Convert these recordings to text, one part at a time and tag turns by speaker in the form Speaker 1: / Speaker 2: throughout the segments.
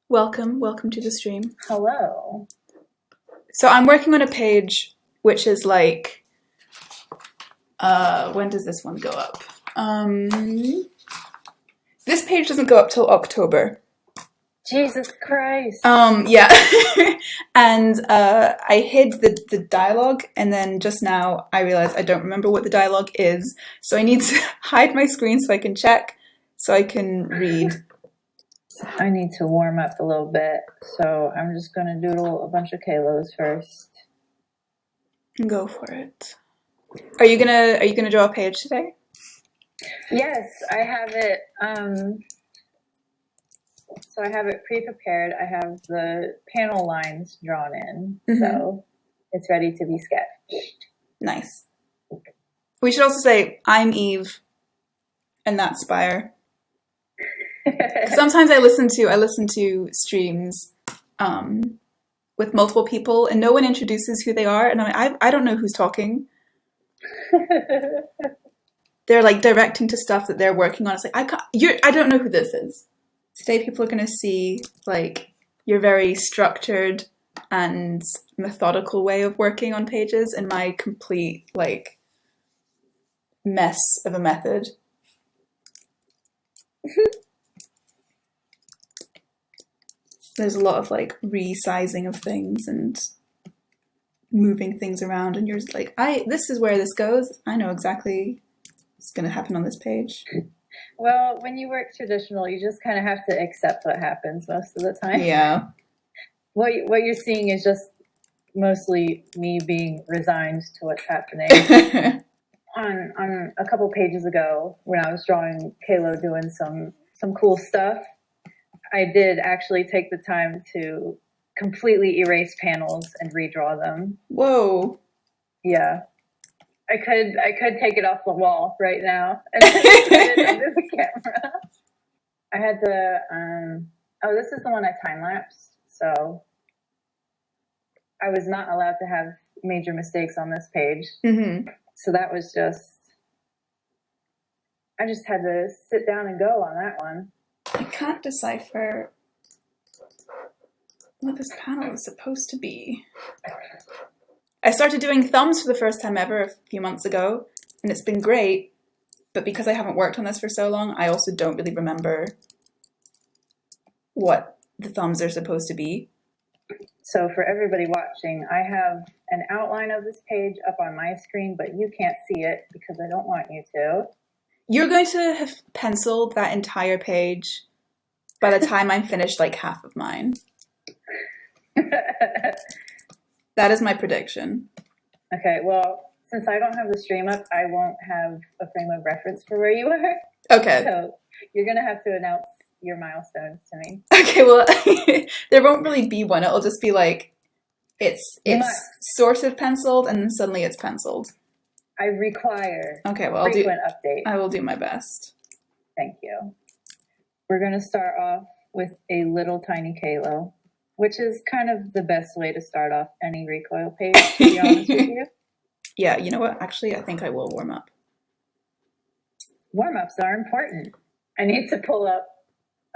Speaker 1: Welcome to the stream.
Speaker 2: Hello.
Speaker 1: So I'm working on a page which is like, when does this one go up? This page doesn't go up till October.
Speaker 2: Jesus Christ.
Speaker 1: Yeah. And I hid the dialogue, and then just now I realized I don't remember what the dialogue is, so I need to hide my screen so I can check, so I can read.
Speaker 2: I need to warm up a little bit, so I'm just going to doodle a bunch of Kalos first.
Speaker 1: Go for it. Are you gonna draw a page today?
Speaker 2: Yes, I have it. So I have it pre-prepared. I have the panel lines drawn in, so it's ready to be sketched.
Speaker 1: Nice. We should also say I'm Eve, and that's Spire. Sometimes I listen to streams with multiple people, and no one introduces who they are, and I don't know who's talking. They're like directing to stuff that they're working on. It's like I don't know who this is. Today people are going to see like your very structured and methodical way of working on pages, and my complete like mess of a method. There's a lot of like resizing of things and moving things around, and you're just like, this is where this goes. I know exactly what's going to happen on this page.
Speaker 2: Well, when you work traditional, you just kind of have to accept what happens most of the time.
Speaker 1: Yeah.
Speaker 2: What you're seeing is just mostly me being resigned to what's happening. on a couple pages ago, when I was drawing Kalo doing some cool stuff, I did actually take the time to completely erase panels and redraw them.
Speaker 1: Whoa.
Speaker 2: Yeah. I could take it off the wall right now and put it under the camera. I had to, this is the one I time-lapsed, so I was not allowed to have major mistakes on this page.
Speaker 1: Mm-hmm.
Speaker 2: So that was I just had to sit down and go on that one.
Speaker 1: I can't decipher what this panel is supposed to be. I started doing thumbs for the first time ever a few months ago, and it's been great, but because I haven't worked on this for so long, I also don't really remember what the thumbs are supposed to be.
Speaker 2: So for everybody watching, I have an outline of this page up on my screen, but you can't see it because I don't want you to.
Speaker 1: You're going to have penciled that entire page by the time I'm finished like half of mine. That is my prediction.
Speaker 2: Okay, well, since I don't have the stream up, I won't have a frame of reference for where you are.
Speaker 1: Okay.
Speaker 2: So you're going to have to announce your milestones to me.
Speaker 1: Okay, well, there won't really be one. It'll just be like, it's sort of penciled, and then suddenly it's penciled.
Speaker 2: I require
Speaker 1: frequent
Speaker 2: updates.
Speaker 1: I will do my best.
Speaker 2: Thank you. We're going to start off with a little tiny Kalo, which is kind of the best way to start off any Recoil page, to be honest with you.
Speaker 1: Yeah, you know what? Actually, I think I will warm up.
Speaker 2: Warm-ups are important. I need to pull up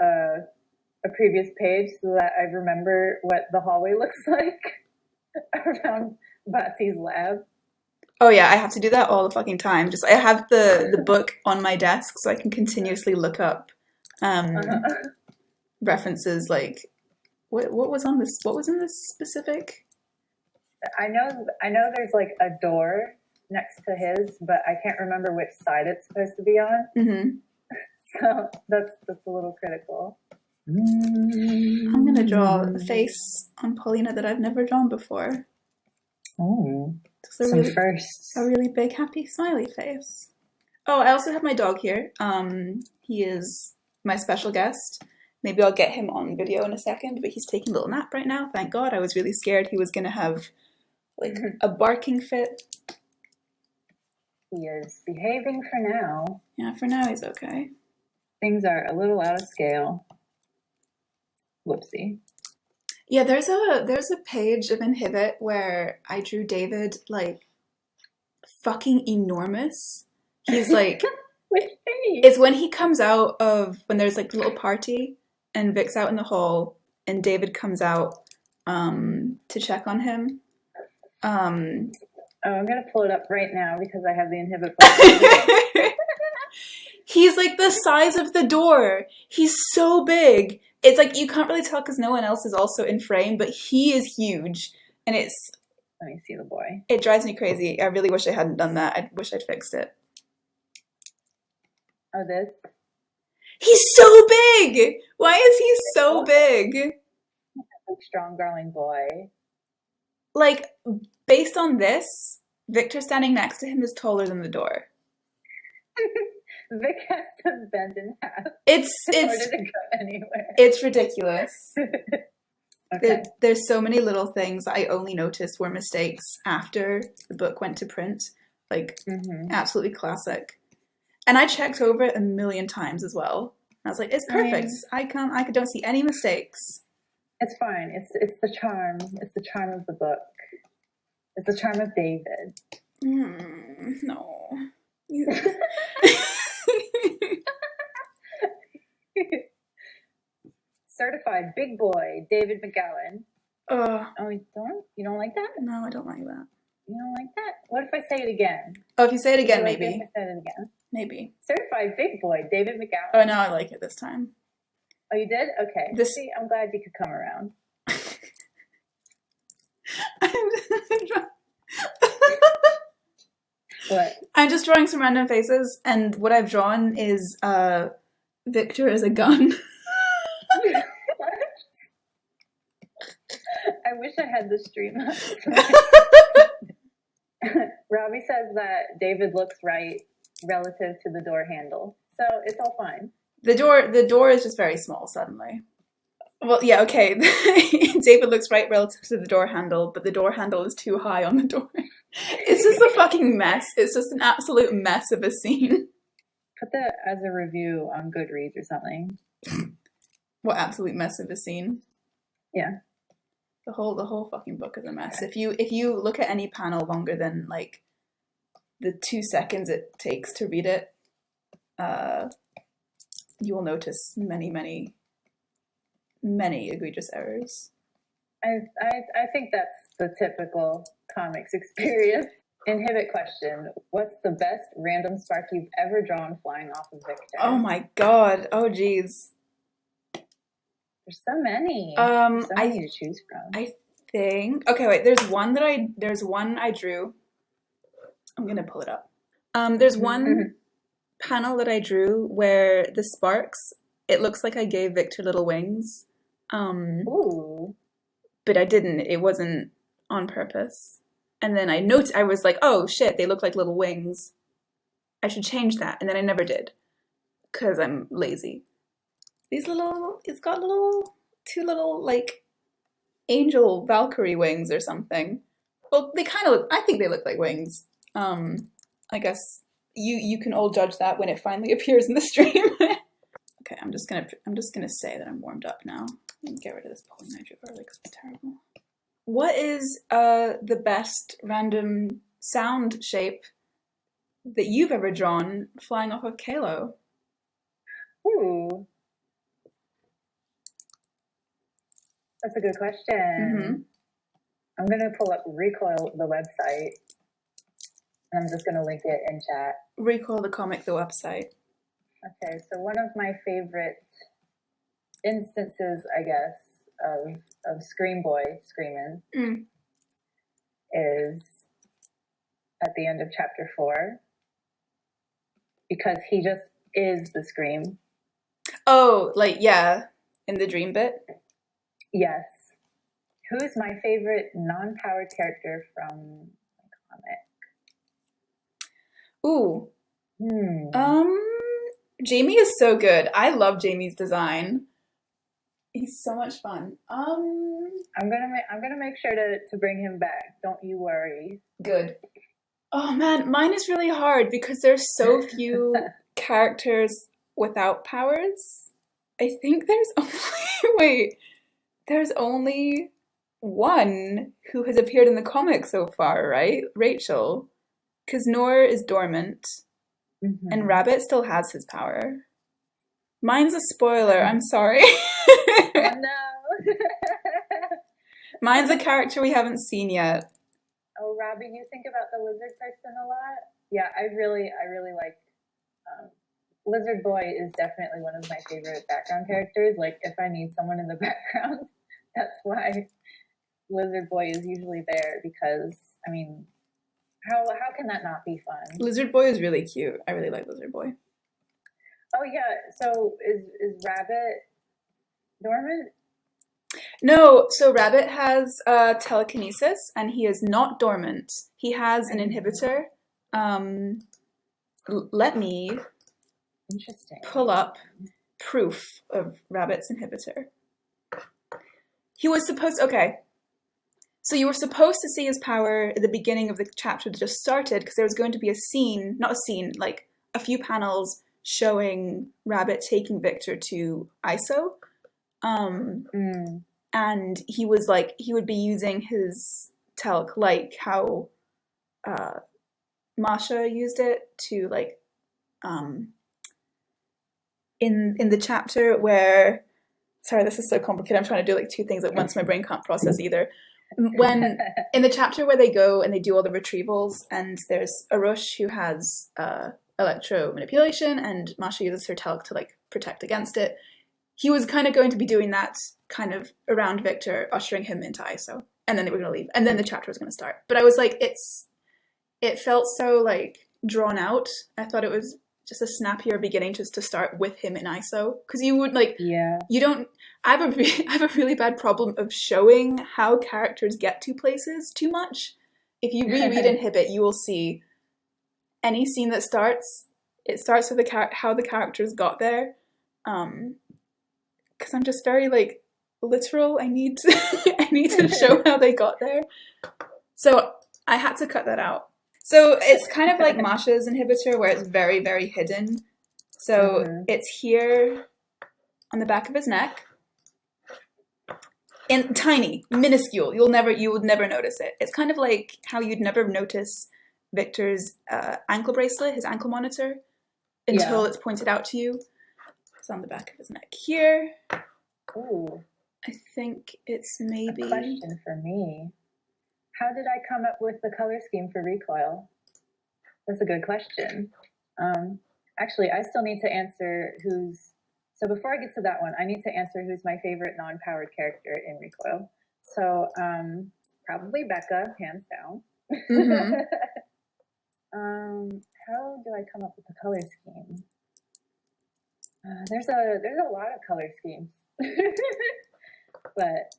Speaker 2: a previous page so that I remember what the hallway looks like around Bati's lab.
Speaker 1: Oh yeah, I have to do that all the fucking time. I have the book on my desk so I can continuously look up references like what was on this? What was in this specific?
Speaker 2: I know there's like a door next to his, but I can't remember which side it's supposed to be on.
Speaker 1: Mm-hmm.
Speaker 2: So that's a little critical.
Speaker 1: I'm gonna draw a face on Paulina that I've never drawn before.
Speaker 2: Oh, some firsts.
Speaker 1: A really big, happy, smiley face. Oh, I also have my dog here. He is my special guest. Maybe I'll get him on video in a second, but he's taking a little nap right now. Thank God. I was really scared he was gonna have like a barking fit.
Speaker 2: He is behaving for now.
Speaker 1: Yeah, for now he's okay.
Speaker 2: Things are a little out of scale. Whoopsie.
Speaker 1: Yeah, there's a page of Inhibit where I drew David like fucking enormous. He's like, it's when he comes out of, when there's like the little party and Vic's out in the hall and David comes out to check on him.
Speaker 2: I'm gonna pull it up right now because I have the Inhibit book.
Speaker 1: He's like the size of the door. He's so big. It's like you can't really tell because no one else is also in frame, but he is huge, and
Speaker 2: Let me see the boy.
Speaker 1: it drives me crazy. I really wish I hadn't done that. I wish I'd fixed it.
Speaker 2: Oh, this?
Speaker 1: He's so big. Why is he so big?
Speaker 2: Big, strong, growing boy.
Speaker 1: Like, based on this, Victor standing next to him is taller than the door.
Speaker 2: Vic has to bend in half
Speaker 1: It's
Speaker 2: in order to go anywhere.
Speaker 1: it's ridiculous.
Speaker 2: Okay.
Speaker 1: There's so many little things I only noticed were mistakes after the book went to print. Like, absolutely classic. And I checked over it a million times as well. I was like, it's perfect. I don't see any mistakes.
Speaker 2: It's fine. It's the charm. It's the charm of the book. It's the charm of David.
Speaker 1: No.
Speaker 2: Certified big boy, David McGowan. Oh, you don't like that?
Speaker 1: No, I don't like that.
Speaker 2: You don't like that? What if I say it again?
Speaker 1: Oh, if you say it again,
Speaker 2: Like
Speaker 1: maybe.
Speaker 2: if I said it again.
Speaker 1: Maybe.
Speaker 2: Certified big boy, David McGowan.
Speaker 1: Oh, no, I like it this time.
Speaker 2: Oh, you did? Okay. See, I'm glad you could come around. What?
Speaker 1: I'm just drawing some random faces, and what I've drawn is Victor as a gun.
Speaker 2: I wish I had the stream up. Robbie says that David looks right relative to the door handle, so it's all fine.
Speaker 1: The door is just very small suddenly. Well, yeah, okay. David looks right relative to the door handle, but the door handle is too high on the door. It's just a fucking mess. It's just an absolute mess of a scene.
Speaker 2: Put that as a review on Goodreads or something.
Speaker 1: What absolute mess of a scene?
Speaker 2: Yeah.
Speaker 1: The whole fucking book is a mess. If you look at any panel longer than like the 2 seconds it takes to read it, you will notice many egregious errors.
Speaker 2: I think that's the typical comics experience. Inhibit question: what's the best random spark you've ever drawn flying off of Victor?
Speaker 1: Oh my god! Oh geez.
Speaker 2: There's so many. So many to choose from.
Speaker 1: I think. Okay, wait. There's one I drew. I'm gonna pull it up. There's one panel that I drew where the sparks. It looks like I gave Victor little wings.
Speaker 2: Ooh.
Speaker 1: But I didn't. It wasn't on purpose. And then I was like, oh shit, they look like little wings. I should change that. And then I never did. Because I'm lazy. It's got two little, like, angel Valkyrie wings or something. Well, they kind of I think they look like wings. I guess you can all judge that when it finally appears in the stream. Okay, I'm just gonna say that I'm warmed up now. Get rid of this polling I drew early because it's terrible. What is the best random sound shape that you've ever drawn flying off of Kalo?
Speaker 2: Ooh. That's a good question. I'm going to pull up Recoil, the website, and I'm just going to link it in chat.
Speaker 1: Recoil, the comic, the website. Okay,
Speaker 2: so one of my favorite instances, I guess, of Scream Boy screaming is at the end of chapter 4, because he just is the scream.
Speaker 1: Oh, like, yeah, in the dream bit?
Speaker 2: Yes. Who's my favorite non-powered character from the comic?
Speaker 1: Ooh. Jamie is so good. I love Jamie's design. He's so much fun.
Speaker 2: I'm gonna make sure to bring him back. Don't you worry.
Speaker 1: Good. Oh man, mine is really hard because there's so few characters without powers. I think there's only one who has appeared in the comic so far, right? Rachel. Because Noor is dormant. And Rabbit still has his power. Mine's a spoiler, I'm sorry.
Speaker 2: Oh no.
Speaker 1: Mine's a character we haven't seen yet.
Speaker 2: Oh, Robbie, you think about the lizard person a lot? Yeah, I really like. Lizard Boy is definitely one of my favorite background characters. Like, if I need someone in the background, that's why Lizard Boy is usually there. Because I mean, how can that not be fun?
Speaker 1: Lizard Boy is really cute. I really like Lizard Boy.
Speaker 2: Oh yeah. So is Rabbit dormant?
Speaker 1: No, so Rabbit has telekinesis, and he is not dormant. He has an inhibitor. Let me pull up proof of Rabbit's inhibitor. He was supposed... Okay. So you were supposed to see his power at the beginning of the chapter that just started, because there was going to be a scene, not a scene, like a few panels showing Rabbit taking Victor to ISO. And he was like, he would be using his telk like how Masha used it to like, in the chapter where, sorry, this is so complicated. I'm trying to do like two things at once. My brain can't process either. When in the chapter where they go and they do all the retrievals, and there's Arush who has electro manipulation, and Masha uses her telk to like protect against it. He was kind of going to be doing that kind of around Victor, ushering him into ISO, and then they were going to leave, and then the chapter was going to start. But I was like, it felt so like drawn out. I thought it was just a snappier beginning just to start with him in ISO, because you would like, you don't. I have a really bad problem of showing how characters get to places too much. If you reread Inhibit, you will see any scene that starts, it starts with how the characters got there. Because I'm just very like literal. I need to show how they got there. So I had to cut that out. So it's kind of like Masha's inhibitor, where it's very, very hidden. So it's here on the back of his neck. And tiny, minuscule. You would never notice it. It's kind of like how you'd never notice Victor's ankle bracelet, his ankle monitor, until it's pointed out to you. It's on the back of his neck here.
Speaker 2: Ooh.
Speaker 1: I think it's maybe...
Speaker 2: A question for me. How did I come up with the color scheme for Recoil? That's a good question. Actually, I still need to answer who's... So before I get to that one, I need to answer who's my favorite non-powered character in Recoil. So probably Becca, hands down. How do I come up with the color scheme? There's a lot of color schemes, but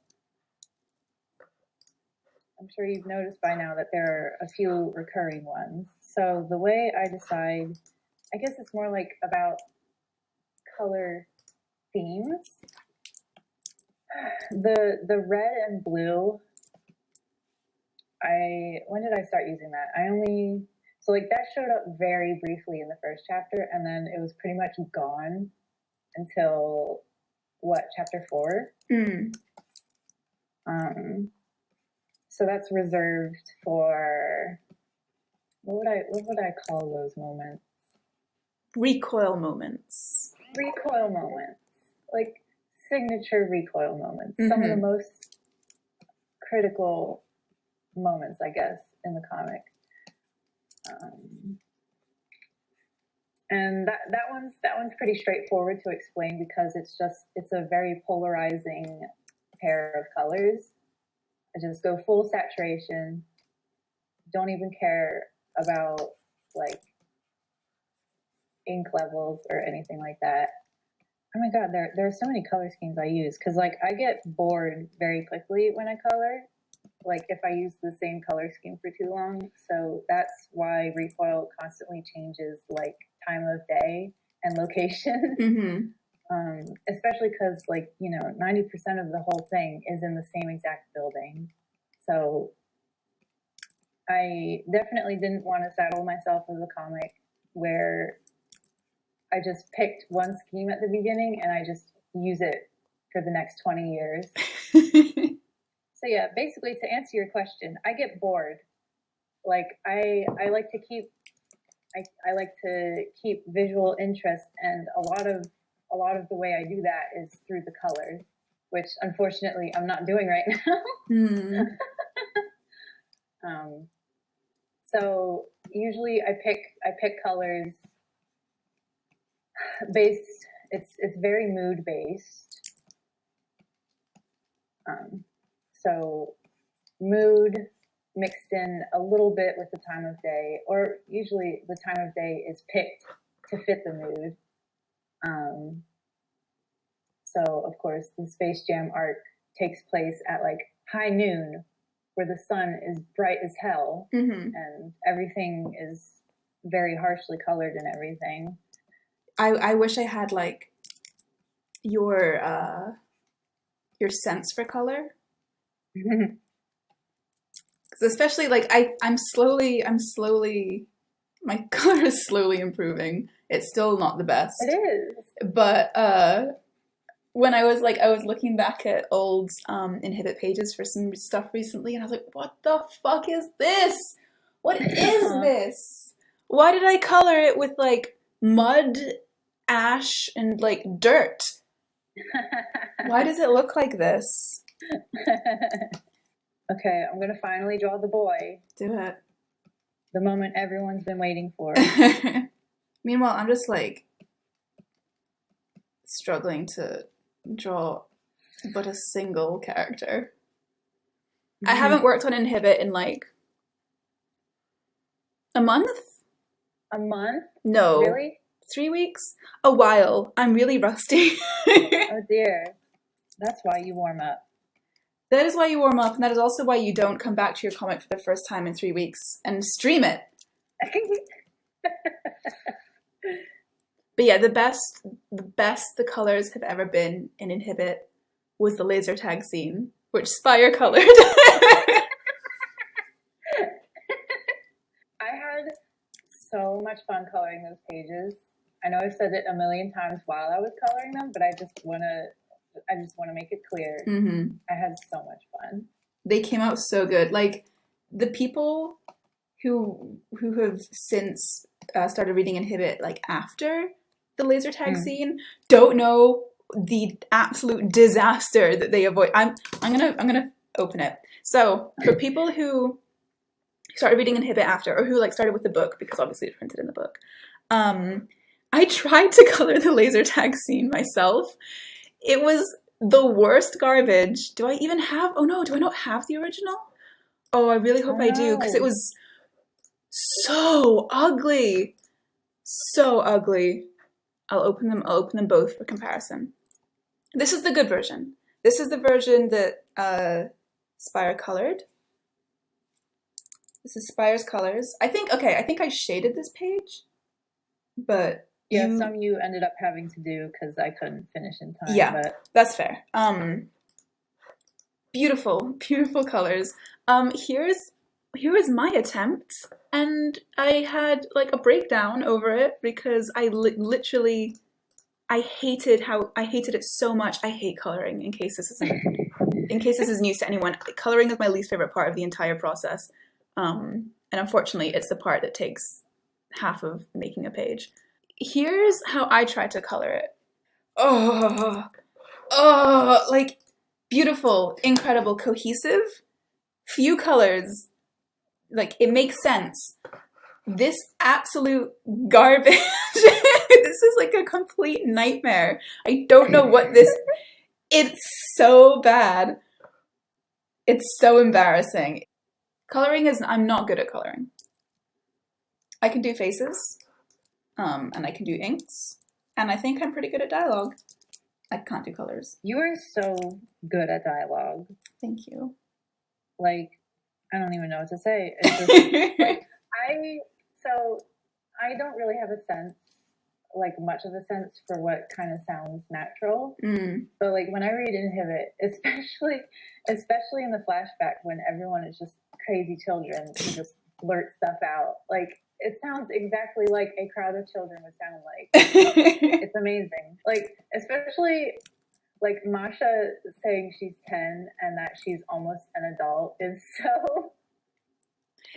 Speaker 2: I'm sure you've noticed by now that there are a few recurring ones. So the way I decide, I guess it's more like about color themes. The red and blue, when did I start using that? So like that showed up very briefly in the first chapter, and then it was pretty much gone until chapter 4? So that's reserved for, what would I call those moments?
Speaker 1: Recoil moments.
Speaker 2: Recoil moments. Like signature recoil moments. Some of the most critical moments, I guess, in the comic. And that one's pretty straightforward to explain, because it's a very polarizing pair of colors. I just go full saturation, don't even care about like ink levels or anything like that. Oh my god, there are so many color schemes I use, because like I get bored very quickly when I color, like if I use the same color scheme for too long. So that's why Recoil constantly changes like time of day and location. Especially because like, 90% of the whole thing is in the same exact building. So I definitely didn't want to saddle myself with a comic where I just picked one scheme at the beginning and I just use it for the next 20 years. So yeah, basically to answer your question, I get bored. Like I like to keep visual interest, and a lot of the way I do that is through the color. which unfortunately I'm not doing right now. So usually I pick colors based. It's very mood based. So mood mixed in a little bit with the time of day, or usually the time of day is picked to fit the mood. So of course the Space Jam arc takes place at like high noon, where the sun is bright as hell, and everything is very harshly colored and everything.
Speaker 1: I wish I had like your sense for color. Especially like I'm slowly my color is slowly improving. It's still not the best.
Speaker 2: It is.
Speaker 1: But when I was looking back at old Inhibit pages for some stuff recently, and I was like, what the fuck is this? What is this? Why did I color it with like mud, ash, and like dirt? Why does it look like this?
Speaker 2: Okay, I'm gonna finally draw the boy.
Speaker 1: Do it.
Speaker 2: The moment everyone's been waiting for.
Speaker 1: Meanwhile, I'm just like struggling to draw but a single character. I haven't worked on Inhibit in like a month?
Speaker 2: A month?
Speaker 1: No.
Speaker 2: Really?
Speaker 1: 3 weeks? A while. I'm really rusty.
Speaker 2: Oh dear. That's why you warm up.
Speaker 1: That is why you warm up, and that is also why you don't come back to your comic for the first time in 3 weeks and stream it. But yeah, the best the colors have ever been in Inhibit was the laser tag scene, which Spire colored.
Speaker 2: I had so much fun coloring those pages. I know I've said it a million times while I was coloring them, but I just want to make it clear. I had so much fun.
Speaker 1: They came out so good. Like, the people who have since started reading Inhibit like after the laser tag scene don't know the absolute disaster that they avoid. I'm gonna open it. So for people who started reading Inhibit after, or who like started with the book, because obviously it's printed in the book, I tried to color the laser tag scene myself. It was the worst garbage. Do I even have? Oh no, do I not have the original? Oh, I really hope I do, because it was so ugly. So ugly. I'll open them both for comparison. This is the good version. This is the version that Spire colored. This is Spire's colors. I think I shaded this page, but
Speaker 2: yeah, some you ended up having to do because I couldn't finish in time.
Speaker 1: Yeah,
Speaker 2: but
Speaker 1: that's fair. Beautiful, beautiful colors. Here is my attempt, and I had like a breakdown over it because I literally hated it so much. I hate coloring. In case this is news to anyone, coloring is my least favorite part of the entire process. And unfortunately, it's the part that takes half of making a page. Here's how I tried to color it. Oh, like beautiful, incredible, cohesive, few colors. Like, it makes sense. This absolute garbage. This is like a complete nightmare. I don't know what this... It's so bad. It's so embarrassing. Coloring is... I'm not good at coloring. I can do faces. And I can do inks. And I think I'm pretty good at dialogue. I can't do colors.
Speaker 2: You are so good at dialogue.
Speaker 1: Thank you.
Speaker 2: Like, I don't even know what to say. It's just, like, I don't really have a sense, like much of a sense for what kind of sounds natural. But like when I read Inhibit, especially in the flashback when everyone is just crazy children who just blurt stuff out, like it sounds exactly like a crowd of children would sound like. It's amazing. Like, especially like Masha saying she's 10 and that she's almost an adult is so...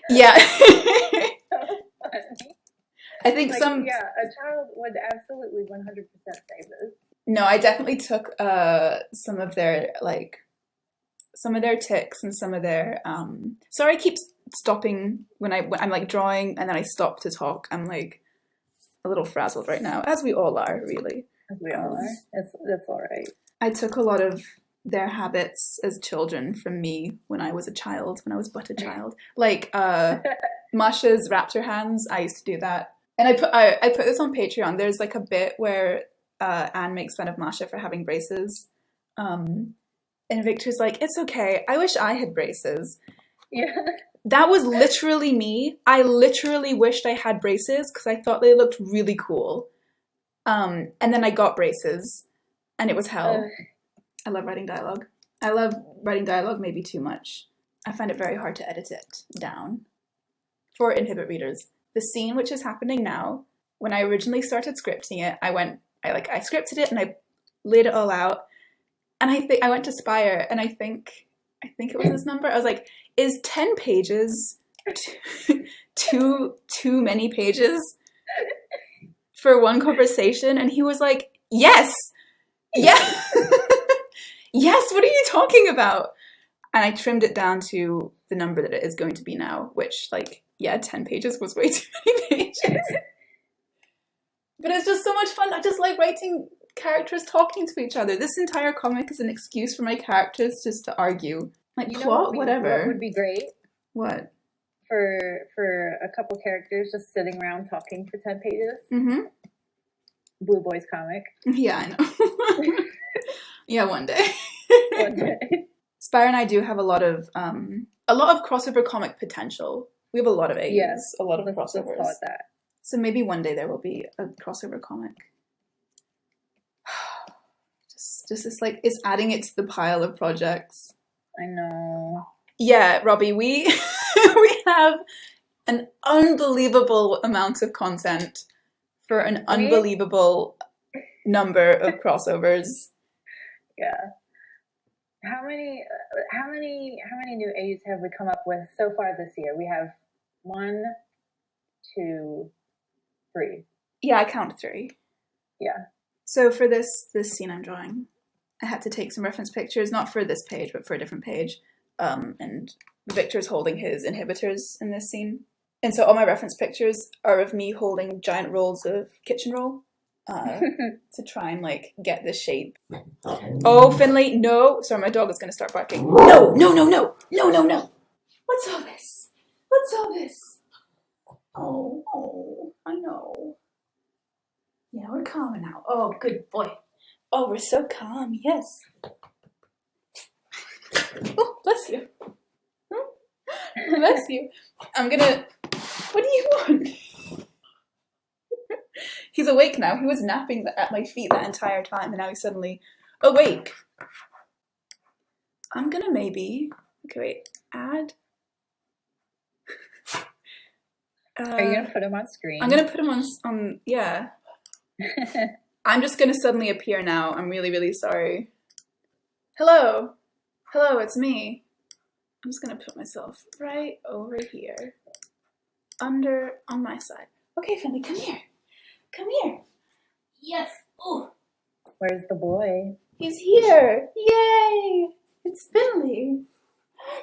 Speaker 1: Yeah.
Speaker 2: so funny.
Speaker 1: I think
Speaker 2: like,
Speaker 1: some...
Speaker 2: Yeah, a child would absolutely 100% say this.
Speaker 1: No, I definitely took some of their tics and some of their sorry I keep stopping when I'm like drawing and then I stop to talk. I'm like a little frazzled right now, as we all are, really.
Speaker 2: As we all are. That's all right.
Speaker 1: I took a lot of their habits as children from me when I was but a child. Like Masha's raptor hands, I used to do that. And I put this on Patreon. There's like a bit where Anne makes fun of Masha for having braces. And Victor's like, it's okay, I wish I had braces.
Speaker 2: Yeah.
Speaker 1: That was literally me. I literally wished I had braces because I thought they looked really cool. And then I got braces and it was hell. I love writing dialogue. I love writing dialogue maybe too much. I find it very hard to edit it down. For Inhibit readers, the scene which is happening now, when I originally started scripting it, I scripted it and I laid it all out. And I went to Spire and I think it was this number. I was like, is 10 pages too many pages for one conversation? And he was like, yes. Yes. Yes, what are you talking about? And I trimmed it down to the number that it is going to be now, which 10 pages was way too many pages. But it's just so much fun. I just like writing characters talking to each other. This entire comic is an excuse for my characters just to argue. Plot, whatever.
Speaker 2: What would be great?
Speaker 1: What?
Speaker 2: For a couple characters just sitting around talking for 10 pages.
Speaker 1: Mm-hmm.
Speaker 2: Blue Boys comic.
Speaker 1: Yeah, I know. Yeah, one day.
Speaker 2: One day.
Speaker 1: Spire and I do have a lot of crossover comic potential. We have a lot of A's,
Speaker 2: yes,
Speaker 1: a lot of crossovers.
Speaker 2: Let's call it that.
Speaker 1: So maybe one day there will be a crossover comic. Just it's adding it to the pile of projects.
Speaker 2: I know.
Speaker 1: Yeah, Robbie, we have an unbelievable amount of content for an unbelievable number of crossovers.
Speaker 2: Yeah. How many new A's have we come up with so far this year? We have 1, 2, 3.
Speaker 1: Yeah, I count 3.
Speaker 2: Yeah.
Speaker 1: So for this scene I'm drawing, I had to take some reference pictures, not for this page, but for a different page. And Victor's holding his inhibitors in this scene. And so all my reference pictures are of me holding giant rolls of kitchen roll to try and get this shape. Oh, Finley, no. Sorry, my dog is going to start barking. No. What's all this? Oh, I know. Yeah, we're calm now. Oh, good boy. Oh, we're so calm, yes. Oh, bless you. Bless you. I'm gonna... What do you want? He's awake now. He was napping at my feet that entire time, and now he's suddenly awake. I'm gonna maybe... Okay, wait. Add...
Speaker 2: Are you gonna put him on screen?
Speaker 1: I'm gonna put him on yeah. I'm just gonna suddenly appear now. I'm really, really sorry. Hello, it's me. I'm just gonna put myself right over here, on my side. Okay, Finley, come here. Yes. Oh.
Speaker 2: Where's the boy?
Speaker 1: He's here. Yay! It's Finley.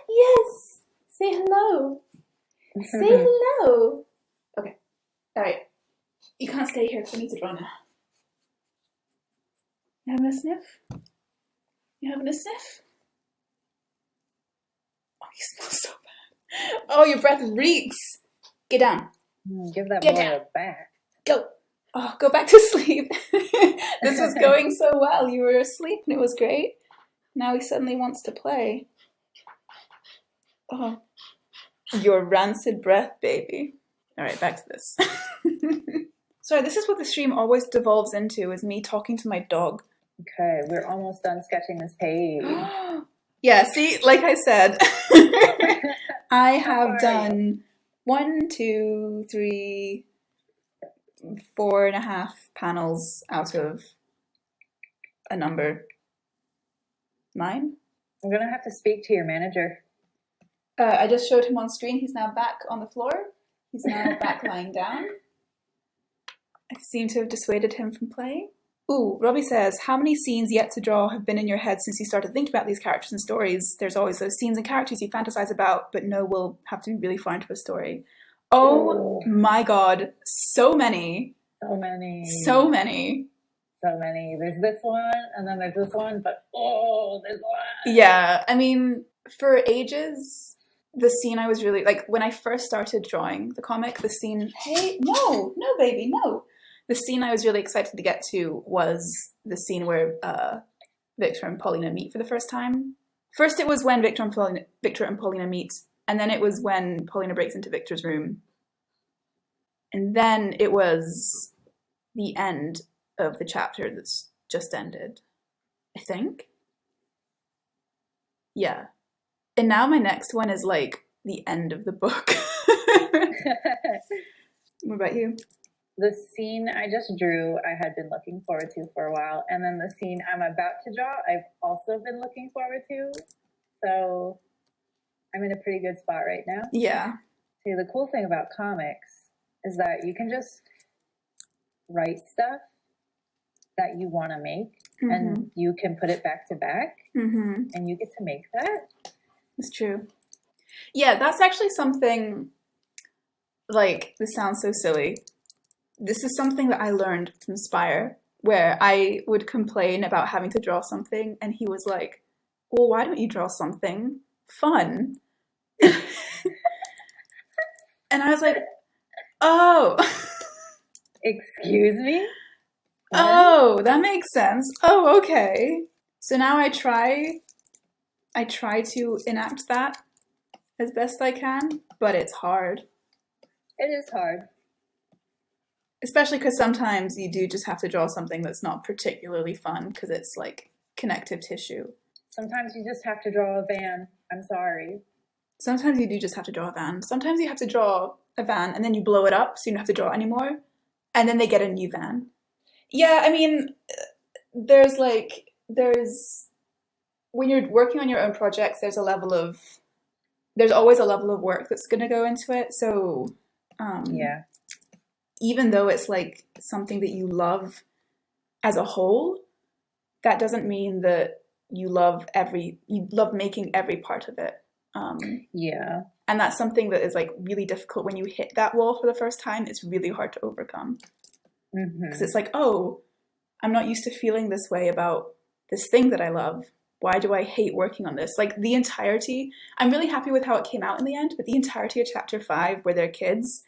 Speaker 1: Yes. Say hello. Say hello. Okay. All right. You can't stay here because I need to draw now. You having a sniff? Oh, you smell so bad. Oh, your breath reeks. Get down.
Speaker 2: Give that boy a bath.
Speaker 1: Go. Oh, go back to sleep. This was going so well. You were asleep and it was great. Now he suddenly wants to play. Oh. Your rancid breath, baby. All right, back to this. Sorry, this is what the stream always devolves into, is me talking to my dog.
Speaker 2: Okay, we're almost done sketching this page.
Speaker 1: Yeah, see, like I said, I have done 1, 2, 3, 4.5 panels out of a number 9.
Speaker 2: I'm gonna have to speak to your manager.
Speaker 1: I just showed him on screen. He's now back on the floor. He's now back lying down. I seem to have dissuaded him from playing. Ooh, Robbie says, how many scenes yet to draw have been in your head since you started thinking about these characters and stories? There's always those scenes and characters you fantasize about, but know will have to be really far into a story. Oh my god, so many.
Speaker 2: So many.
Speaker 1: So many.
Speaker 2: So many. There's this one, and then there's this one, but there's one.
Speaker 1: Yeah, I mean, for ages, the scene I was really, like, when I first started drawing the comic, the scene, hey, no, baby, no. The scene I was really excited to get to was the scene where Victor and Paulina meet for the first time. First it was when Victor and Paulina meet, and then it was when Paulina breaks into Victor's room. And then it was the end of the chapter that's just ended, I think. Yeah. And now my next one is like the end of the book. What about you?
Speaker 2: The scene I just drew, I had been looking forward to for a while. And then the scene I'm about to draw, I've also been looking forward to. So I'm in a pretty good spot right now.
Speaker 1: Yeah.
Speaker 2: See, the cool thing about comics is that you can just write stuff that you want to make, and you can put it back to back, and you get to make that.
Speaker 1: It's true. Yeah, that's actually something, like, this sounds so silly. This is something that I learned from Spire, where I would complain about having to draw something, and he was like, well, why don't you draw something fun? And I was like, oh.
Speaker 2: Excuse me?
Speaker 1: Oh, that makes sense. Oh, okay. So now I try to enact that as best I can, but it's hard.
Speaker 2: It is hard.
Speaker 1: Especially because sometimes you do just have to draw something that's not particularly fun because it's like connective tissue.
Speaker 2: Sometimes you just have to draw a van. I'm sorry.
Speaker 1: Sometimes you do just have to draw a van. Sometimes you have to draw a van and then you blow it up so you don't have to draw it anymore. And then they get a new van. Yeah, I mean, there's when you're working on your own projects, there's always a level of work that's going to go into it. So,
Speaker 2: yeah.
Speaker 1: Even though it's like something that you love as a whole, that doesn't mean that you love making every part of it.
Speaker 2: Yeah.
Speaker 1: And that's something that is like really difficult when you hit that wall for the first time. It's really hard to overcome. Because it's like, oh, I'm not used to feeling this way about this thing that I love. Why do I hate working on this? Like the entirety, I'm really happy with how it came out in the end, but the entirety of chapter 5 where they're kids,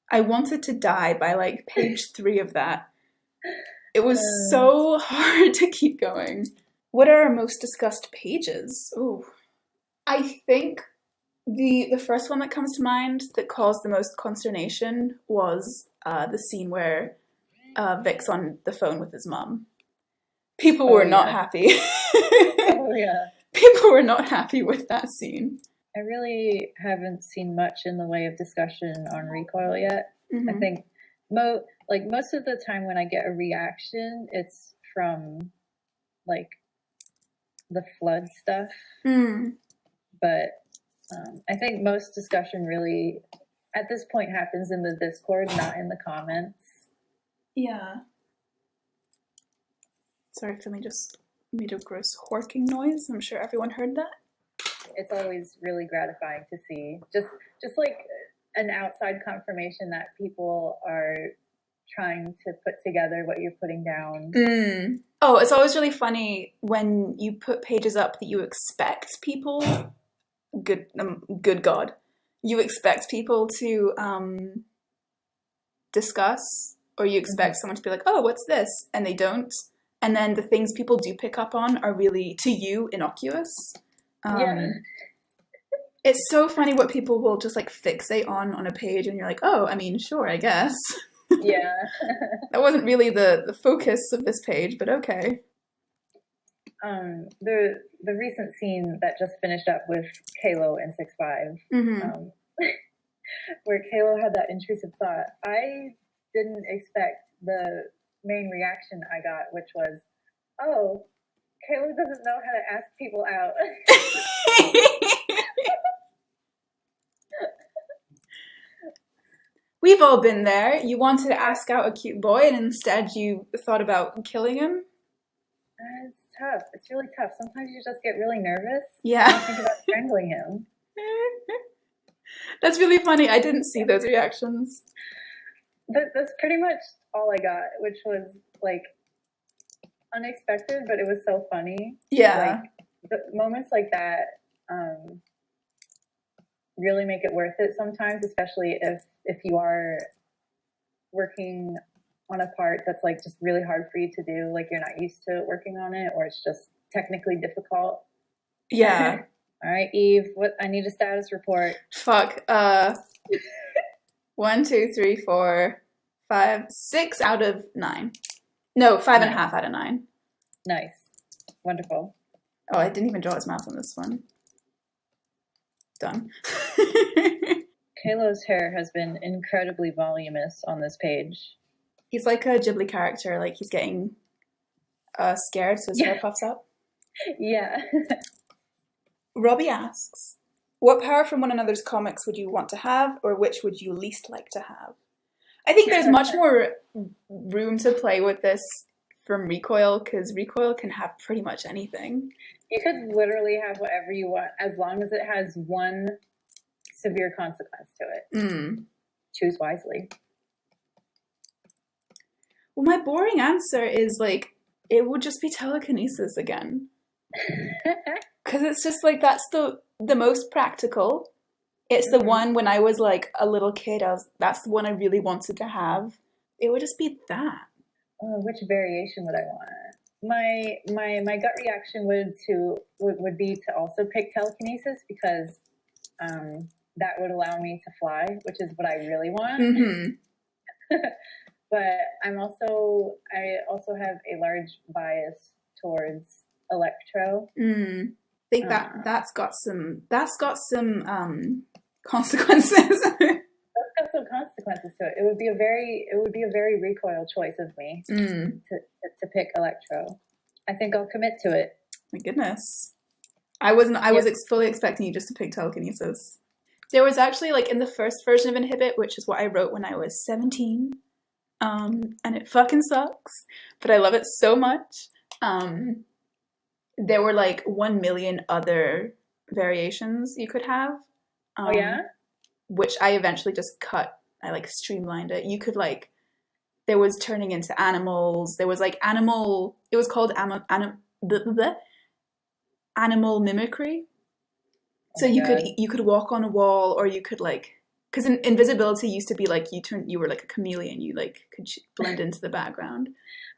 Speaker 1: I wanted to die by like page 3 of that. It was so hard to keep going. What are our most discussed pages? Ooh. I think the first one that comes to mind that caused the most consternation was the scene where Vic's on the phone with his mum. People were not happy.
Speaker 2: Oh, yeah.
Speaker 1: People were not happy with that scene.
Speaker 2: I really haven't seen much in the way of discussion on Recoil yet. I think most of the time when I get a reaction, it's from like the flood stuff. But I think most discussion really at this point happens in the Discord, not in the comments.
Speaker 1: Yeah. Sorry if I just made a gross horking noise. I'm sure everyone heard that.
Speaker 2: It's always really gratifying to see just like an outside confirmation that people are trying to put together what you're putting down.
Speaker 1: Oh, it's always really funny when you put pages up that you expect people, good God, you expect people to discuss, or you expect someone to be like, oh, what's this? And they don't. And then the things people do pick up on are really, to you, innocuous.
Speaker 2: Yeah.
Speaker 1: It's so funny what people will just like fixate on a page, and you're like, oh, I mean, sure, I guess.
Speaker 2: Yeah.
Speaker 1: That wasn't really the focus of this page, but okay.
Speaker 2: The recent scene that just finished up with Kalo and 6'5", where Kalo had that intrusive thought, I didn't expect the main reaction I got, which was, oh, Kalo doesn't know how to ask people out.
Speaker 1: We've all been there. You wanted to ask out a cute boy and instead you thought about killing him.
Speaker 2: It's tough. It's really tough. Sometimes you just get really nervous.
Speaker 1: Yeah.
Speaker 2: And you think about strangling him.
Speaker 1: That's really funny. I didn't see those reactions.
Speaker 2: That's pretty much all I got, which was like unexpected, but it was so funny.
Speaker 1: Yeah.
Speaker 2: Like the moments like that really make it worth it sometimes, especially if you are working on a part that's like just really hard for you to do, like you're not used to working on it, or it's just technically difficult.
Speaker 1: Yeah.
Speaker 2: All right, Eve, what I need a status report.
Speaker 1: Fuck. 1, 2, 3, 4, 5, 6 out of 9. No, 5.5 out of 9.
Speaker 2: Nice. Wonderful.
Speaker 1: Oh, I didn't even draw his mouth on this one. Done.
Speaker 2: Kalo's hair has been incredibly voluminous on this page.
Speaker 1: He's like a Ghibli character, like he's getting scared, so his hair puffs up.
Speaker 2: Yeah.
Speaker 1: Robbie asks, what power from one another's comics would you want to have, or which would you least like to have? I think there's much more room to play with this from Recoil, because Recoil can have pretty much anything.
Speaker 2: You could literally have whatever you want, as long as it has one severe consequence to it. Choose wisely.
Speaker 1: Well, my boring answer is like, it would just be telekinesis again. Because it's just like, that's the most practical. It's the one when I was like a little kid, that's the one I really wanted to have. It would just be that.
Speaker 2: Which variation would I want? My gut reaction would be to also pick telekinesis, because that would allow me to fly, which is what I really want. But I also have a large bias towards electro.
Speaker 1: I think that's got some consequences.
Speaker 2: That's got some consequences to it. It would be a very Recoil choice of me to pick electro. I think I'll commit to it.
Speaker 1: My goodness. I was fully expecting you just to pick telekinesis. There was actually, like, in the first version of Inhibit, which is what I wrote when I was 17, and it fucking sucks, but I love it so much. There were like 1 million other variations you could have.
Speaker 2: Oh yeah?
Speaker 1: Which I eventually just cut. I like streamlined it. You could like, there was turning into animals. There was like animal, it was called animal mimicry. So you could walk on a wall, or you could like, because invisibility used to be like you were like a chameleon. You like could blend into the background.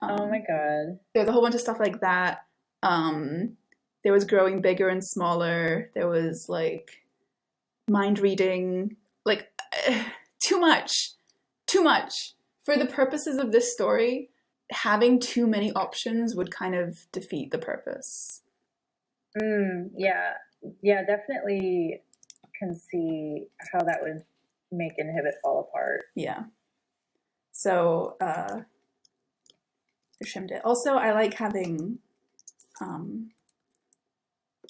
Speaker 2: Oh my god!
Speaker 1: There's a whole bunch of stuff like that. There was growing bigger and smaller. There was like mind reading. Like too much for the purposes of this story. Having too many options would kind of defeat the purpose.
Speaker 2: Yeah, definitely can see how that would make Inhibit fall apart.
Speaker 1: Yeah. So, I trimmed it. Also, I like having, I'm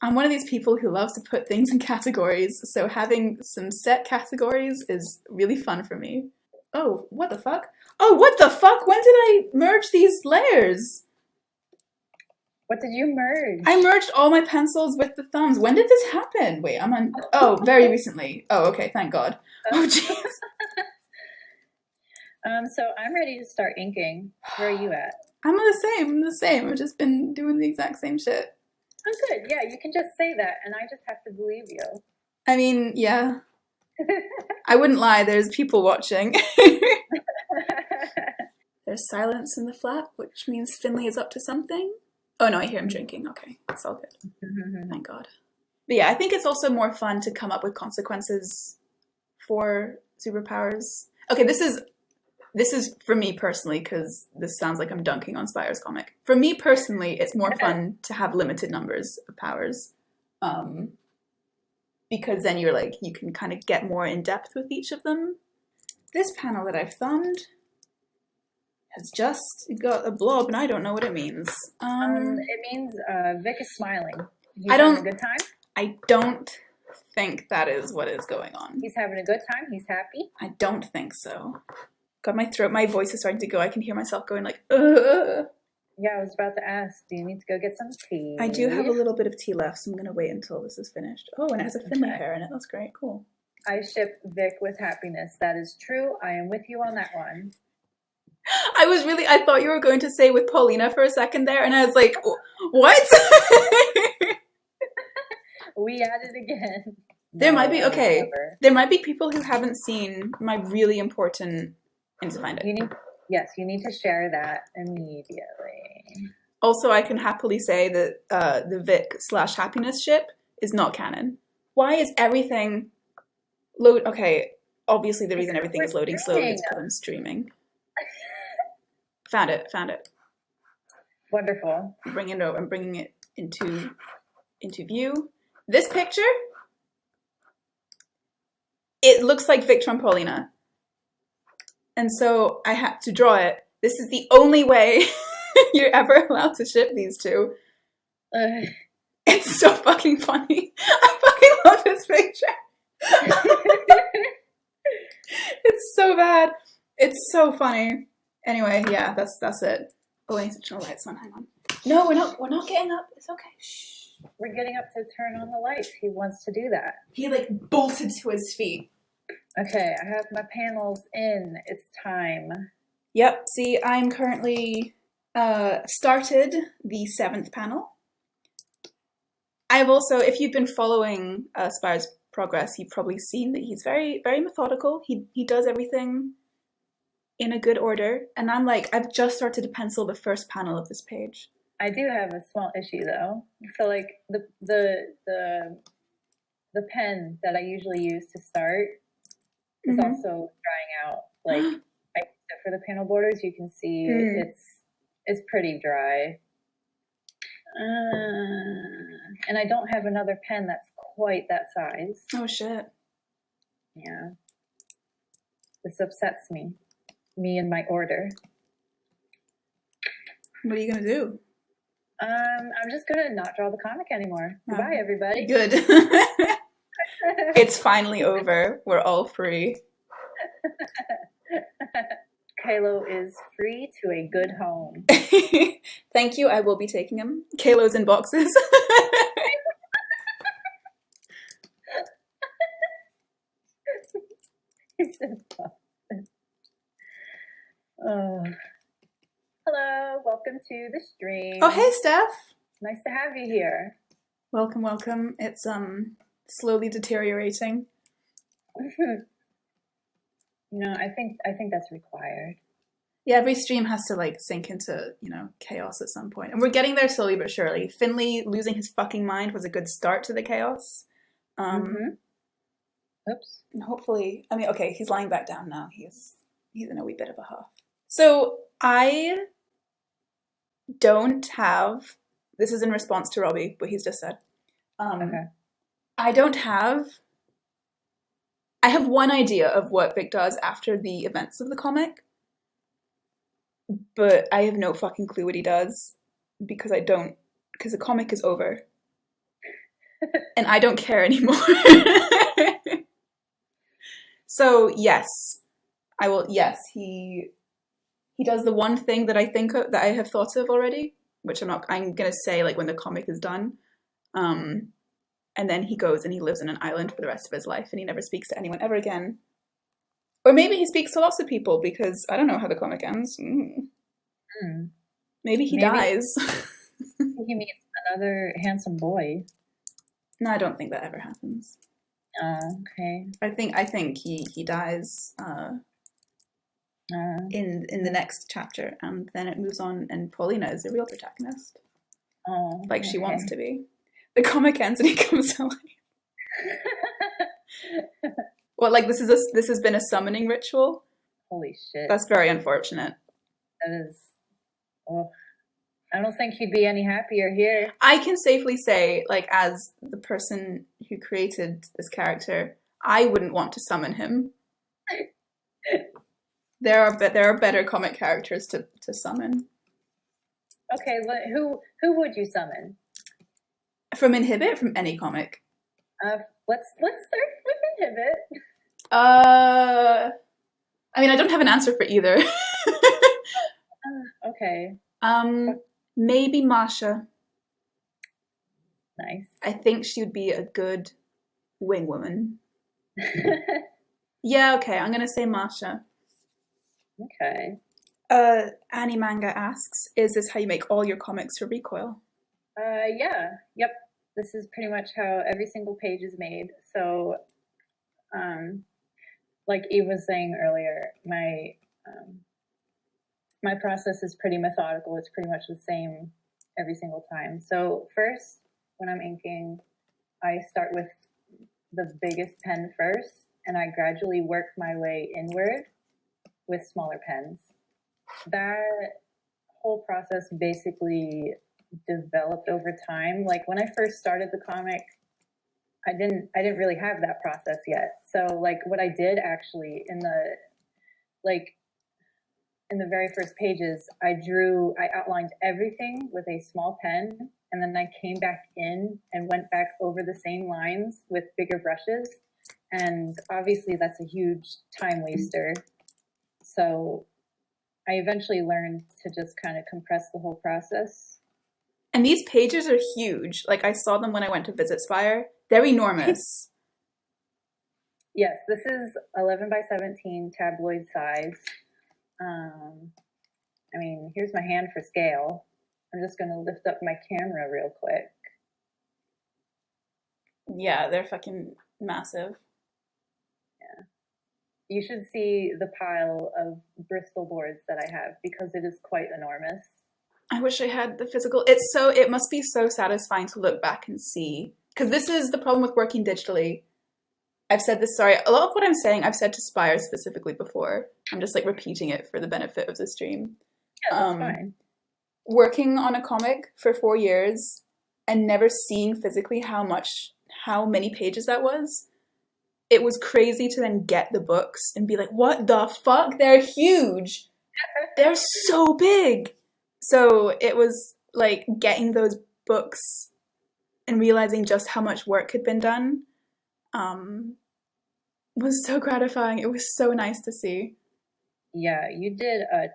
Speaker 1: one of these people who loves to put things in categories, so having some set categories is really fun for me. Oh, what the fuck? Oh, what the fuck? When did I merge these layers?
Speaker 2: What did you merge?
Speaker 1: I merged all my pencils with the thumbs. When did this happen? Wait, I'm on... Oh, very recently. Oh, okay, thank God. Oh, jeez.
Speaker 2: So I'm ready to start inking. Where are you at?
Speaker 1: I'm the same. I've just been doing the exact same shit.
Speaker 2: Oh, good. Yeah, you can just say that, and I just have to believe you.
Speaker 1: I mean, yeah. I wouldn't lie. There's people watching. There's silence in the flat, which means Finley is up to something. Oh, no, I hear him drinking. Okay, it's all good. Thank God. But yeah, I think it's also more fun to come up with consequences for superpowers. Okay, this is for me personally, because this sounds like I'm dunking on Spire's comic. For me personally, it's more fun to have limited numbers of powers. Because then you're like, you can kind of get more in depth with each of them. This panel that I've thumbed has just got a blob, and I don't know what it means. It
Speaker 2: means Vic is smiling. He's
Speaker 1: having
Speaker 2: a good time?
Speaker 1: I don't think that is what is going on.
Speaker 2: He's having a good time. He's happy.
Speaker 1: I don't think so. God, my voice is starting to go. I can hear myself going like, ugh.
Speaker 2: Yeah, I was about to ask, do you need to go get some tea?
Speaker 1: I do have a little bit of tea left, so I'm going to wait until this is finished. Oh, and it has a Finley hair in it. That's great. Cool.
Speaker 2: I ship Vic with happiness. That is true. I am with you on that one.
Speaker 1: I thought you were going to say with Paulina for a second there, and I was like, what?
Speaker 2: We at it again.
Speaker 1: There might be, okay, there might be people who haven't seen my really important, I need to find it.
Speaker 2: You need to share that immediately.
Speaker 1: Also, I can happily say that the Vic/happiness ship is not canon. Why is everything okay, obviously the reason everything is loading slowly is because I'm streaming. Found it.
Speaker 2: Wonderful.
Speaker 1: I'm bringing it into view. This picture, it looks like Victor and Paulina. And so I had to draw it. This is the only way you're ever allowed to ship these two. It's so fucking funny. I fucking love this picture. It's so bad. It's so funny. Anyway, yeah, that's it. Oh, I need to turn the lights on. Hang on. No, we're not getting up. It's okay. Shh.
Speaker 2: We're getting up to turn on the lights. He wants to do that.
Speaker 1: He like bolted to his feet.
Speaker 2: Okay, I have my panels in. It's time.
Speaker 1: Yep. See, I'm currently started the 7th panel. I've also, if you've been following Spire's progress, you've probably seen that he's very, very methodical. He does everything in a good order. And I'm like, I've just started to pencil the first panel of this page.
Speaker 2: I do have a small issue though. So like the pen that I usually use to start is also drying out. Like I use it for the panel borders. You can see it's pretty dry. And I don't have another pen that's quite that size.
Speaker 1: Oh shit.
Speaker 2: Yeah. This upsets me. Me and my order.
Speaker 1: What are you gonna do?
Speaker 2: I'm just gonna not draw the comic anymore. Goodbye, everybody.
Speaker 1: Good. It's finally over. We're all free.
Speaker 2: Kalo is free to a good home.
Speaker 1: Thank you. I will be taking him. Kalo's in boxes.
Speaker 2: He's in boxes. Oh. Hello, welcome to the stream.
Speaker 1: Oh, hey, Steph.
Speaker 2: Nice to have you here.
Speaker 1: Welcome, welcome. It's slowly deteriorating.
Speaker 2: I think that's required.
Speaker 1: Yeah, every stream has to like sink into, chaos at some point. And we're getting there slowly but surely. Finley losing his fucking mind was a good start to the chaos.
Speaker 2: Oops.
Speaker 1: And hopefully, okay, he's lying back down now. He's in a wee bit of a huff. So I don't have, this is in response to Robbie, what he's just said.
Speaker 2: Okay.
Speaker 1: I have one idea of what Vic does after the events of the comic, but I have no fucking clue what he does because the comic is over. And I don't care anymore. So yes, I will. Yes, he does the one thing that I think that I have thought of already, which I'm gonna say like when the comic is done, and then he goes and he lives on an island for the rest of his life, and he never speaks to anyone ever again. Or maybe he speaks to lots of people because I don't know how the comic ends. Maybe he dies.
Speaker 2: He meets another handsome boy.
Speaker 1: No, I don't think that ever happens.
Speaker 2: Okay.
Speaker 1: I think he dies in the next chapter, and then it moves on, and Paulina is the real protagonist.
Speaker 2: Oh,
Speaker 1: like she wants to be. The comic ends and he comes to life. Well, like this has been a summoning ritual.
Speaker 2: Holy shit!
Speaker 1: That's very unfortunate.
Speaker 2: That is. Oh, I don't think he'd be any happier here.
Speaker 1: I can safely say, like, as the person who created this character, I wouldn't want to summon him. There are better comic characters to summon.
Speaker 2: Okay, who would you summon?
Speaker 1: From Inhibit, from any comic.
Speaker 2: Let's start with Inhibit.
Speaker 1: I mean, I don't have an answer for either.
Speaker 2: Okay.
Speaker 1: Maybe Masha.
Speaker 2: Nice.
Speaker 1: I think she would be a good wing woman. Yeah, okay, I'm gonna say Masha.
Speaker 2: Okay.
Speaker 1: Annie Manga asks, is this how you make all your comics for Recoil?
Speaker 2: Yeah. Yep. This is pretty much how every single page is made. So, like Eve was saying earlier, my process is pretty methodical. It's pretty much the same every single time. So first, when I'm inking, I start with the biggest pen first, and I gradually work my way inward with smaller pens. That whole process basically developed over time. Like when I first started the comic, I didn't really have that process yet. So like what I did actually in the very first pages, I outlined everything with a small pen, and then I came back in and went back over the same lines with bigger brushes. And obviously that's a huge time waster. So I eventually learned to just kind of compress the whole process.
Speaker 1: And these pages are huge. Like I saw them when I went to visit Spire. They're enormous.
Speaker 2: Yes, this is 11 by 17 tabloid size. I mean, here's my hand for scale. I'm just going to lift up my camera real quick.
Speaker 1: Yeah, they're fucking massive.
Speaker 2: Yeah. You should see the pile of Bristol boards that I have because it is quite enormous.
Speaker 1: I wish I had the physical. It must be so satisfying to look back and see. Because this is the problem with working digitally. I've said this, sorry, a lot of what I'm saying I've said to Spire specifically before. I'm just like repeating it for the benefit of the stream.
Speaker 2: Yeah, that's fine.
Speaker 1: Working on a comic for 4 years and never seeing physically how many pages that was. It was crazy to then get the books and be like, what the fuck? They're huge. They're so big. So it was like getting those books and realizing just how much work had been done was so gratifying. It was so nice to see.
Speaker 2: Yeah, you did a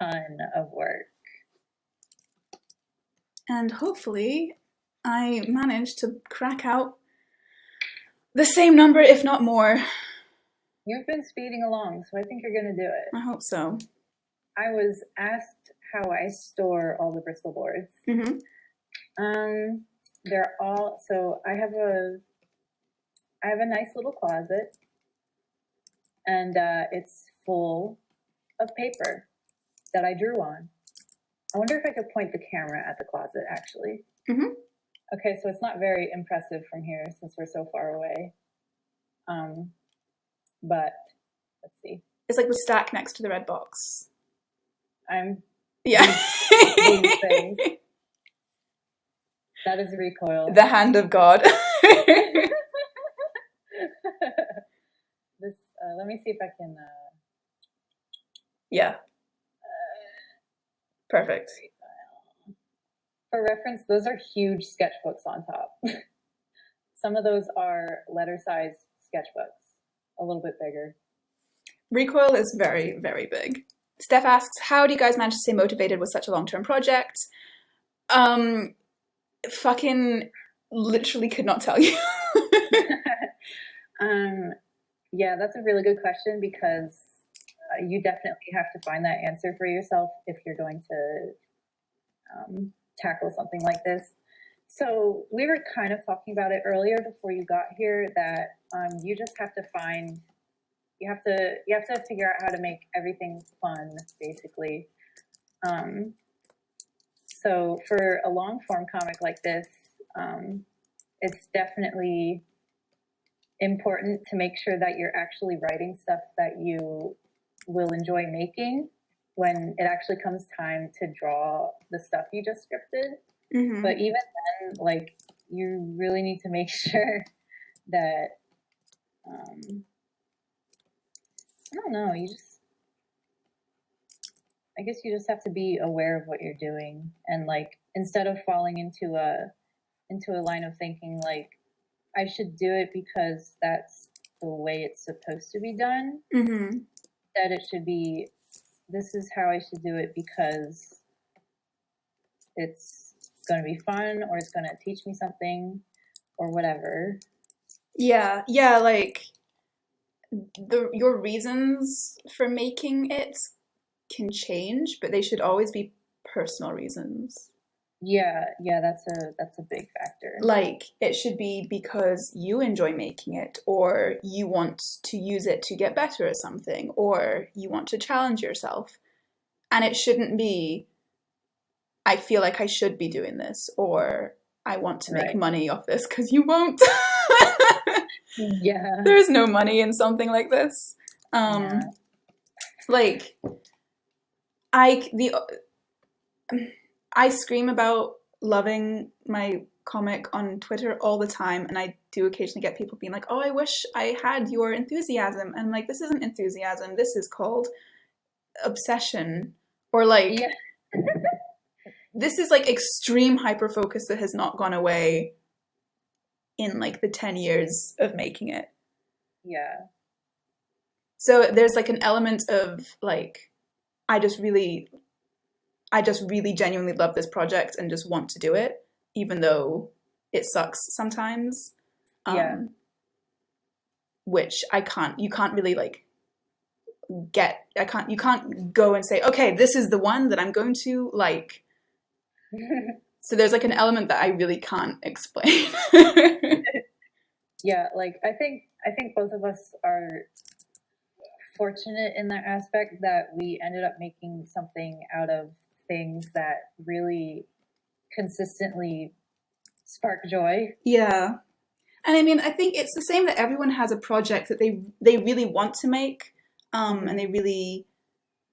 Speaker 2: ton of work.
Speaker 1: And hopefully I managed to crack out the same number, if not more.
Speaker 2: You've been speeding along, so I think you're going to do it.
Speaker 1: I hope so.
Speaker 2: I was asked how I store all the Bristol boards.
Speaker 1: Mm-hmm.
Speaker 2: They're all, so I have a nice little closet, and it's full of paper that I drew on. I wonder if I could point the camera at the closet, actually.
Speaker 1: Mm-hmm.
Speaker 2: Okay, so it's not very impressive from here since we're so far away. But let's see.
Speaker 1: It's like the stack next to the red box.
Speaker 2: Yeah. These things. That is Recoil.
Speaker 1: The hand of God.
Speaker 2: This. Let me see if I can.
Speaker 1: Yeah. Perfect.
Speaker 2: For reference, those are huge sketchbooks on top. Some of those are letter-size sketchbooks, a little bit bigger.
Speaker 1: Recoil is very, very big. Steph asks, how do you guys manage to stay motivated with such a long-term project? Fucking literally could not tell you.
Speaker 2: Yeah, that's a really good question because you definitely have to find that answer for yourself if you're going to tackle something like this. So we were kind of talking about it earlier before you got here that you just have to find, you have to figure out how to make everything fun, basically. So for a long form comic like this, it's definitely important to make sure that you're actually writing stuff that you will enjoy making when it actually comes time to draw the stuff you just scripted. Mm-hmm. But even then, like, you really need to make sure that, I don't know, I guess you just have to be aware of what you're doing. And like, instead of falling into a line of thinking like, I should do it because that's the way it's supposed to be done.
Speaker 1: Mm-hmm.
Speaker 2: That it should be, this is how I should do it because it's going to be fun, or it's going to teach me something, or whatever.
Speaker 1: Yeah, like your reasons for making it can change, but they should always be personal reasons.
Speaker 2: Yeah, that's a big factor.
Speaker 1: Like, it should be because you enjoy making it, or you want to use it to get better at something, or you want to challenge yourself. And it shouldn't be, I feel like I should be doing this, or I want to make money off this, because you won't.
Speaker 2: Yeah.
Speaker 1: There's no money in something like this. Like, I scream about loving my comic on Twitter all the time, and I do occasionally get people being like, oh, I wish I had your enthusiasm. And I'm like, this isn't enthusiasm, this is called obsession. Or like, this is like extreme hyperfocus that has not gone away in like the 10 years of making it.
Speaker 2: Yeah.
Speaker 1: So there's like an element of like, I just really genuinely love this project and just want to do it, even though it sucks sometimes. Which you can't really like you can't go and say, okay, this is the one that I'm going to like. So there's like an element that I really can't explain.
Speaker 2: Yeah, like I think both of us are fortunate in that aspect that we ended up making something out of things that really consistently spark joy.
Speaker 1: Yeah. And I mean, I think it's the same that everyone has a project that they really want to make, and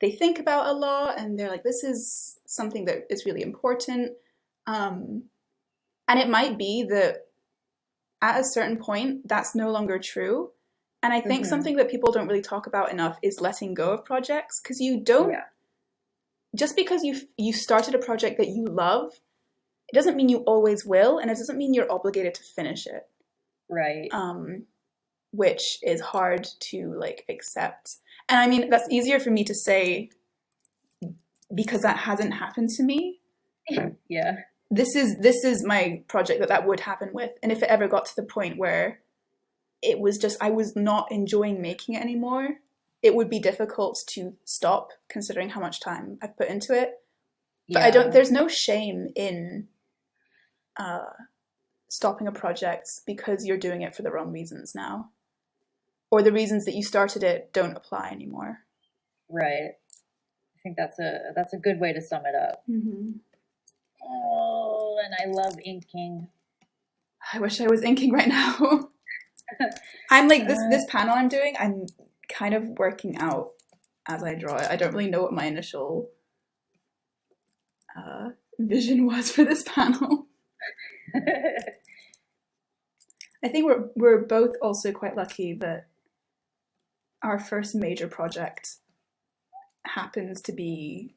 Speaker 1: they think about a lot, and they're like, this is something that is really important. And it might be that at a certain point, that's no longer true. And I think something that people don't really talk about enough is letting go of projects, because you don't, just because you started a project that you love, it doesn't mean you always will, and it doesn't mean you're obligated to finish it.
Speaker 2: Right.
Speaker 1: Which is hard to like accept. And I mean, that's easier for me to say because that hasn't happened to me.
Speaker 2: Yeah.
Speaker 1: This is my project that would happen with. And if it ever got to the point where it was just, I was not enjoying making it anymore, it would be difficult to stop, considering how much time I've put into it. But there's no shame in stopping a project because you're doing it for the wrong reasons now. Or the reasons that you started it don't apply anymore.
Speaker 2: Right. I think that's a good way to sum it up.
Speaker 1: Mm-hmm.
Speaker 2: Oh, and I love inking.
Speaker 1: I wish I was inking right now. I'm like, this panel I'm doing, I'm kind of working out as I draw it. I don't really know what my initial vision was for this panel. I think we're both also quite lucky that our first major project happens to be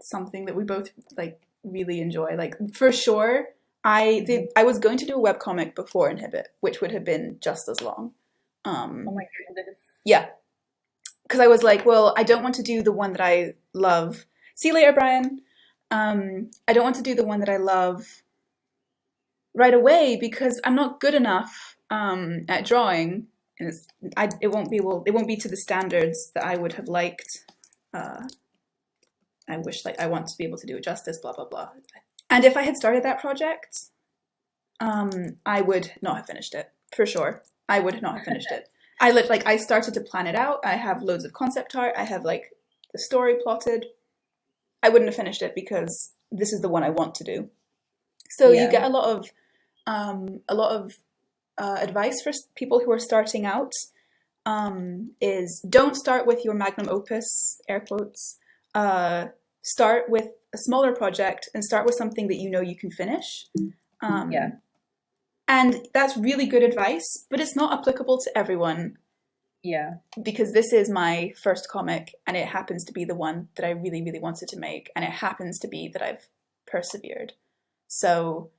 Speaker 1: something that we both like really enjoy. Like, for sure, I was going to do a webcomic before Inhibit, which would have been just as long.
Speaker 2: Oh my goodness.
Speaker 1: Yeah. Because I was like, well, I don't want to do the one that I love. See you later, Brian. I don't want to do the one that I love right away because I'm not good enough at drawing, and it won't be to the standards that I would have liked. I wish, like, I want to be able to do it justice, blah blah blah. And if I had started that project, I would not have finished it for sure. I would not have finished it. I started to plan it out. I have loads of concept art. I have like the story plotted. I wouldn't have finished it because this is the one I want to do. So you get a lot of advice for people who are starting out. Is don't start with your magnum opus, air quotes. Start with a smaller project and start with something that you know you can finish. And that's really good advice, but it's not applicable to everyone.
Speaker 2: Yeah. Because
Speaker 1: this is my first comic, and it happens to be the one that I really, really wanted to make, and it happens to be that I've persevered. So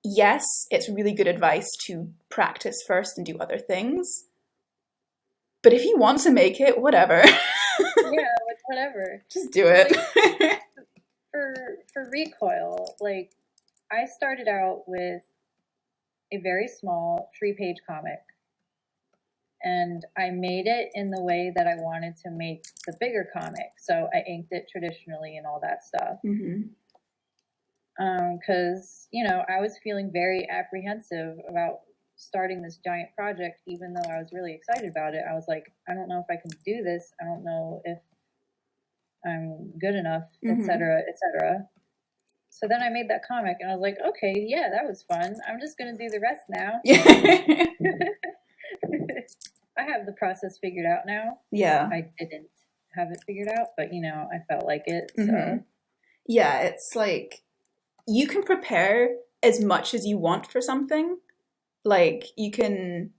Speaker 1: yes, it's really good advice to practice first and do other things. But if you want to make it, whatever.
Speaker 2: Yeah, like whatever.
Speaker 1: Just do it.
Speaker 2: Like, for Recoil, like I started out with a very small 3-page comic, and I made it in the way that I wanted to make the bigger comic. So I inked it traditionally and all that stuff.
Speaker 1: Mm-hmm.
Speaker 2: Because, you know, I was feeling very apprehensive about starting this giant project, even though I was really excited about it. I was like, I don't know if I can do this. I don't know if I'm good enough,
Speaker 1: Mm-hmm.
Speaker 2: etc., etc. So then I made that comic, and I was like, okay, yeah, that was fun. I'm just going to do the rest now. I have the process figured out now.
Speaker 1: Yeah.
Speaker 2: I didn't have it figured out, but, you know, I felt like it. So.
Speaker 1: Mm-hmm. Yeah, it's like, you can prepare as much as you want for something. Like, you can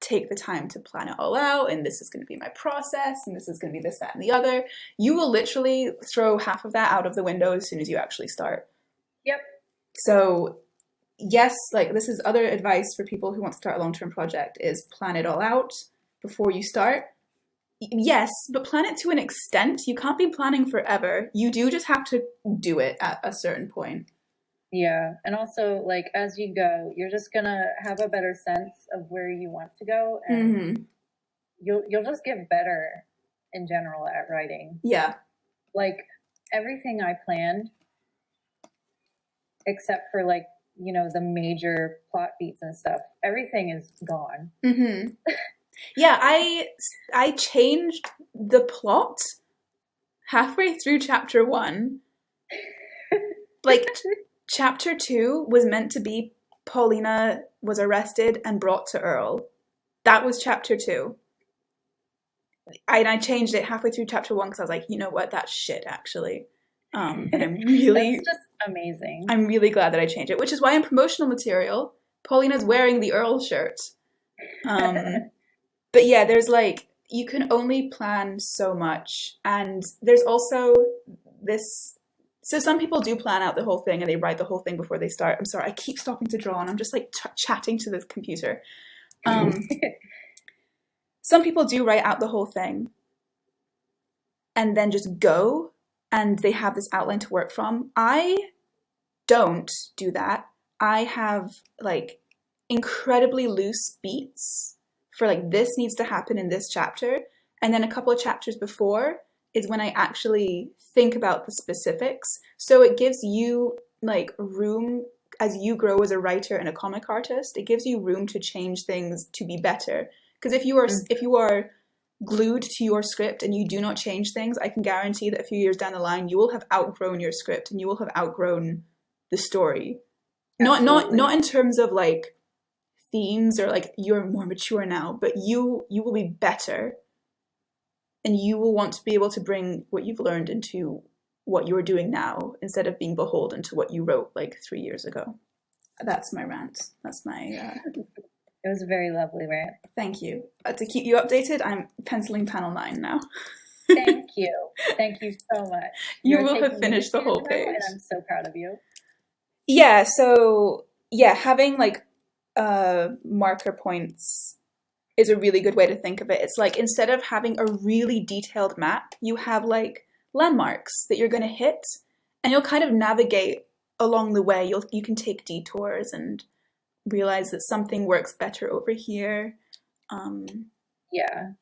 Speaker 1: take the time to plan it all out, and this is going to be my process, and this is going to be this, that, and the other. You will literally throw half of that out of the window as soon as you actually start.
Speaker 2: Yep.
Speaker 1: So, yes, like, this is other advice for people who want to start a long-term project, is plan it all out before you start. Yes, but plan it to an extent. You can't be planning forever. You do just have to do it at a certain point.
Speaker 2: Yeah, and also, like, as you go, you're just gonna have a better sense of where you want to go, and
Speaker 1: Mm-hmm.
Speaker 2: you'll just get better in general at writing.
Speaker 1: Yeah.
Speaker 2: Like, everything I planned, except for, like, you know, the major plot beats and stuff, everything is gone.
Speaker 1: Mm-hmm. Yeah, I changed the plot halfway through chapter 1. Like, chapter 2 was meant to be Paulina was arrested and brought to Earl. That was chapter 2. I changed it halfway through chapter 1 because I was like, you know what, that's shit, actually. And I'm really...
Speaker 2: That's just amazing.
Speaker 1: I'm really glad that I changed it, which is why in promotional material, Paulina's wearing the Earl shirt. But yeah, there's like, you can only plan so much. And there's also this, so some people do plan out the whole thing and they write the whole thing before they start. I'm sorry, I keep stopping to draw and I'm just like chatting to the computer. Some people do write out the whole thing and then just go, and they have this outline to work from. I don't do that. I have like incredibly loose beats for like, this needs to happen in this chapter, and then a couple of chapters before is when I actually think about the specifics. So it gives you like room as you grow as a writer and a comic artist. It gives you room to change things to be better. Because if you are glued to your script and you do not change things, I can guarantee that a few years down the line you will have outgrown your script and you will have outgrown the story. Not in terms of like themes or like you're more mature now, but you will be better, and you will want to be able to bring what you've learned into what you're doing now instead of being beholden to what you wrote like 3 years ago. That's my rant. That's my
Speaker 2: It was a very lovely rant.
Speaker 1: Thank you. To keep you updated, I'm penciling panel 9 now.
Speaker 2: Thank you so much.
Speaker 1: You will have finished the whole page,
Speaker 2: and I'm so proud of you.
Speaker 1: Yeah, so yeah, having like marker points is a really good way to think of it. It's like, instead of having a really detailed map, you have like landmarks that you're going to hit, and you'll kind of navigate along the way. You can take detours and realize that something works better over here.
Speaker 2: Yeah.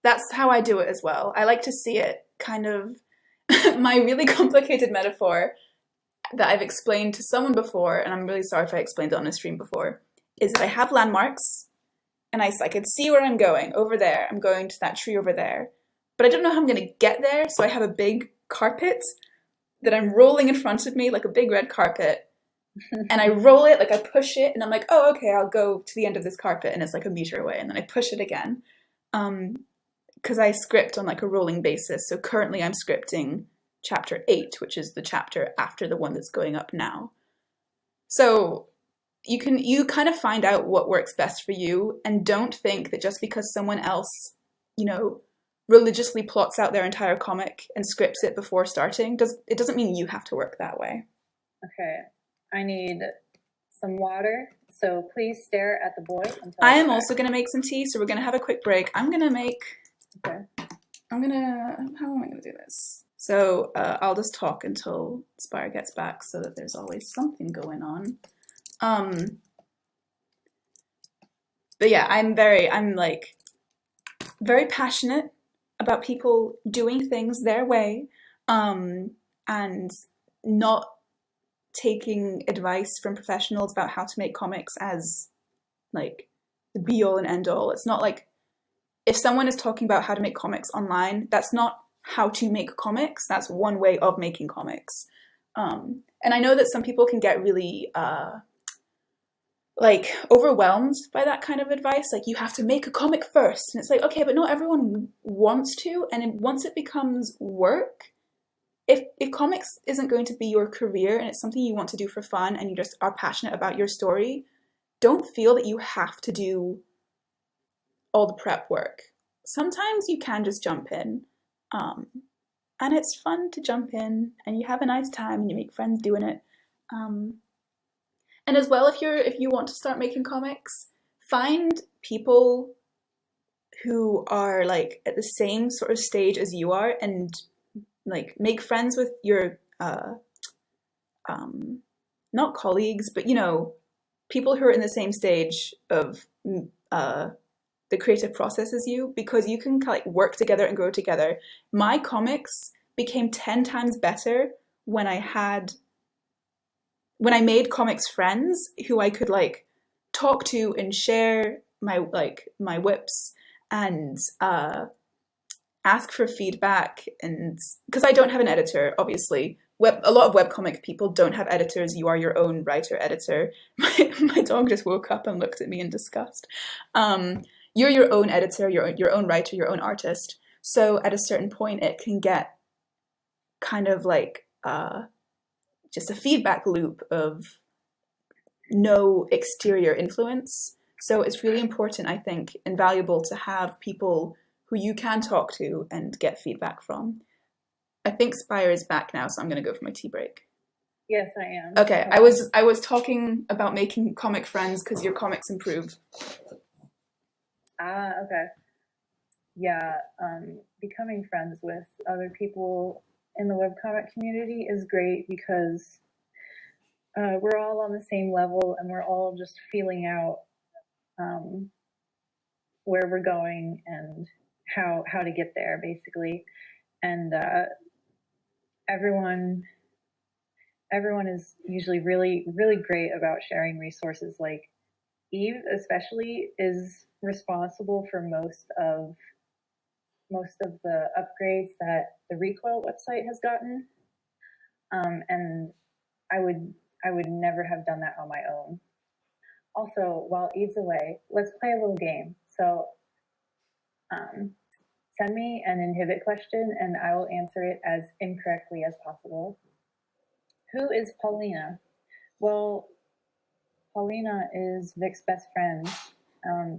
Speaker 1: That's how I do it as well. I like to see it kind of... My really complicated metaphor that I've explained to someone before, and I'm really sorry if I explained it on a stream before, is that I have landmarks, and I can see where I'm going. Over there, I'm going to that tree over there. But I don't know how I'm going to get there, so I have a big carpet that I'm rolling in front of me, like a big red carpet. And I roll it, like I push it, and I'm like, oh, okay, I'll go to the end of this carpet, and it's like a meter away, and then I push it again. Because I script on like a rolling basis. So currently I'm scripting chapter 8, which is the chapter after the one that's going up now. So you kind of find out what works best for you, and don't think that just because someone else, you know, religiously plots out their entire comic and scripts it before starting, it doesn't mean you have to work that way.
Speaker 2: Okay. I need some water, so please stare at the boy until
Speaker 1: I am
Speaker 2: get
Speaker 1: also going to make some tea, so we're going to have a quick break. How am I going to do this? So I'll just talk until Spire gets back so that there's always something going on. But yeah, I'm like very passionate about people doing things their way, and not taking advice from professionals about how to make comics as like the be all and end all. It's not like if someone is talking about how to make comics online, that's not how to make comics. That's one way of making comics. And I know that some people can get really like overwhelmed by that kind of advice. Like, you have to make a comic first. And it's like, okay, but not everyone wants to. And once it becomes work, if comics isn't going to be your career and it's something you want to do for fun and you just are passionate about your story, don't feel that you have to do all the prep work. Sometimes you can just jump in, and it's fun to jump in, and you have a nice time, and you make friends doing it. And as well, if you want to start making comics, find people who are like at the same sort of stage as you are, and like make friends with your not colleagues, but people who are in the same stage of the creative process as you, because you can like work together and grow together. My comics became 10 times better when I made comics friends who I could like talk to and share my whips and ask for feedback. And because I don't have an editor, obviously. A lot of webcomic people don't have editors. You are your own writer editor. My dog just woke up and looked at me in disgust. You're your own editor, your own writer, your own artist. So at a certain point, it can get kind of like just a feedback loop of no exterior influence. So it's really important, I think, and valuable to have people who you can talk to and get feedback from. I think Spire is back now, so I'm going to go for my tea break.
Speaker 2: Yes, I am.
Speaker 1: Okay, I was talking about making comic friends because your comics improve.
Speaker 2: Okay. Yeah, becoming friends with other people in the webcomic community is great because we're all on the same level and we're all just feeling out where we're going and how to get there, basically. And everyone is usually really, really great about sharing resources. Like Eve especially is responsible for most of the upgrades that the Recoil website has gotten. And I would never have done that on my own. Also, while Eve's away, let's play a little game. So send me an Inhibit question and I will answer it as incorrectly as possible. Who is Paulina? Well, Paulina is Vic's best friend.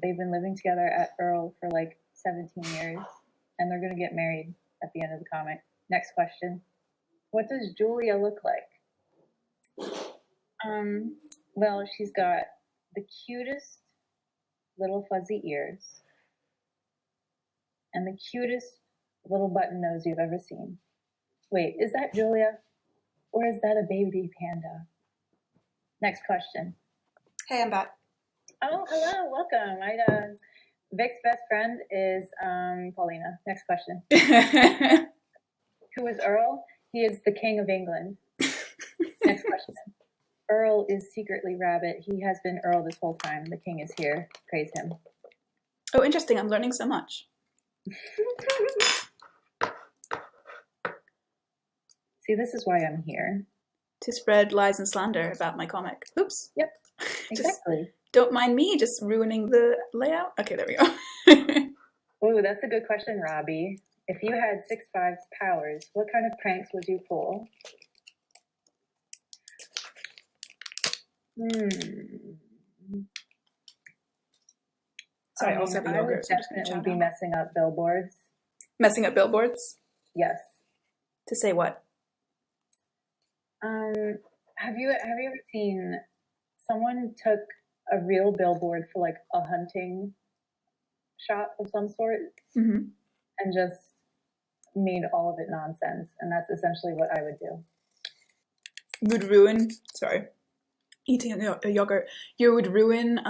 Speaker 2: They've been living together at Earl for like 17 years, and they're going to get married at the end of the comic. Next question. What does Julia look like? Well, she's got the cutest little fuzzy ears and the cutest little button nose you've ever seen. Wait, is that Julia? Or is that a baby panda? Next question.
Speaker 1: Hey, I'm back.
Speaker 2: Oh, hello, welcome. Vic's best friend is Paulina. Next question. Who is Earl? He is the King of England. Next question. Earl is secretly Rabbit. He has been Earl this whole time. The king is here. Praise him.
Speaker 1: Oh, interesting. I'm learning so much.
Speaker 2: See, this is why I'm here.
Speaker 1: To spread lies and slander about my comic. Oops.
Speaker 2: Yep, exactly.
Speaker 1: Don't mind me just ruining the layout. Okay, there we go.
Speaker 2: Ooh, that's a good question, Robbie. If you had 6'5's powers, what kind of pranks would you pull?
Speaker 1: Sorry, I also have a yogurt.
Speaker 2: I would definitely be messing up billboards.
Speaker 1: Messing up billboards?
Speaker 2: Yes.
Speaker 1: To say what?
Speaker 2: Have you ever seen someone took a real billboard for like a hunting shop of some sort
Speaker 1: Mm-hmm.
Speaker 2: and just made all of it nonsense, and that's essentially what I would do.
Speaker 1: Would ruin. Sorry, eating a yogurt. You would ruin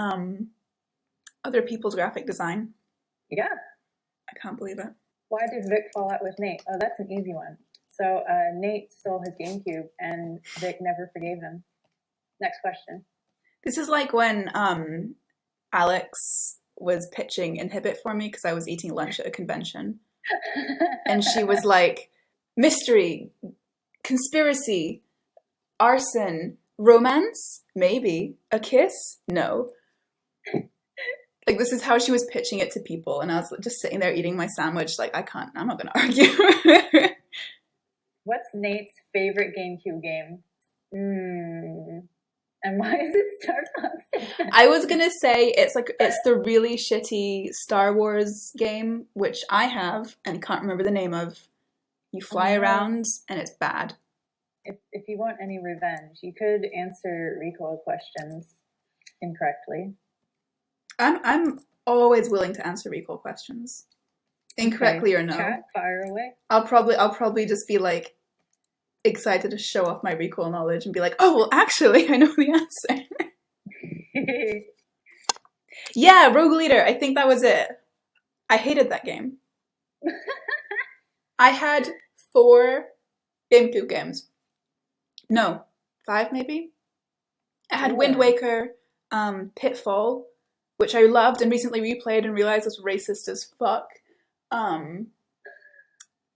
Speaker 1: other people's graphic design.
Speaker 2: Yeah.
Speaker 1: I can't believe it.
Speaker 2: Why did Vic fall out with Nate? Oh, that's an easy one. So Nate stole his GameCube, and Vic never forgave him. Next question.
Speaker 1: This is like when Alex was pitching Inhibit for me because I was eating lunch at a convention. And she was like, mystery, conspiracy, arson, romance? Maybe. A kiss? No. Like, this is how she was pitching it to people. And I was just sitting there eating my sandwich like, I'm not going to argue.
Speaker 2: What's Nate's favorite GameCube game? And why is it Star Fox?
Speaker 1: I was going to say it's the really shitty Star Wars game, which I have and can't remember the name of. You fly around and it's bad.
Speaker 2: If you want any revenge, you could answer Recoil questions incorrectly.
Speaker 1: I'm always willing to answer Recoil questions. Incorrectly or no.
Speaker 2: Chat, fire away.
Speaker 1: I'll probably just be like excited to show off my Recoil knowledge and be like, oh well actually I know the answer. Yeah, Rogue Leader, I think that was it. I hated that game. I had 4 GameCube games. No, 5 maybe? I had Wind Waker, Pitfall, which I loved and recently replayed and realized was racist as fuck.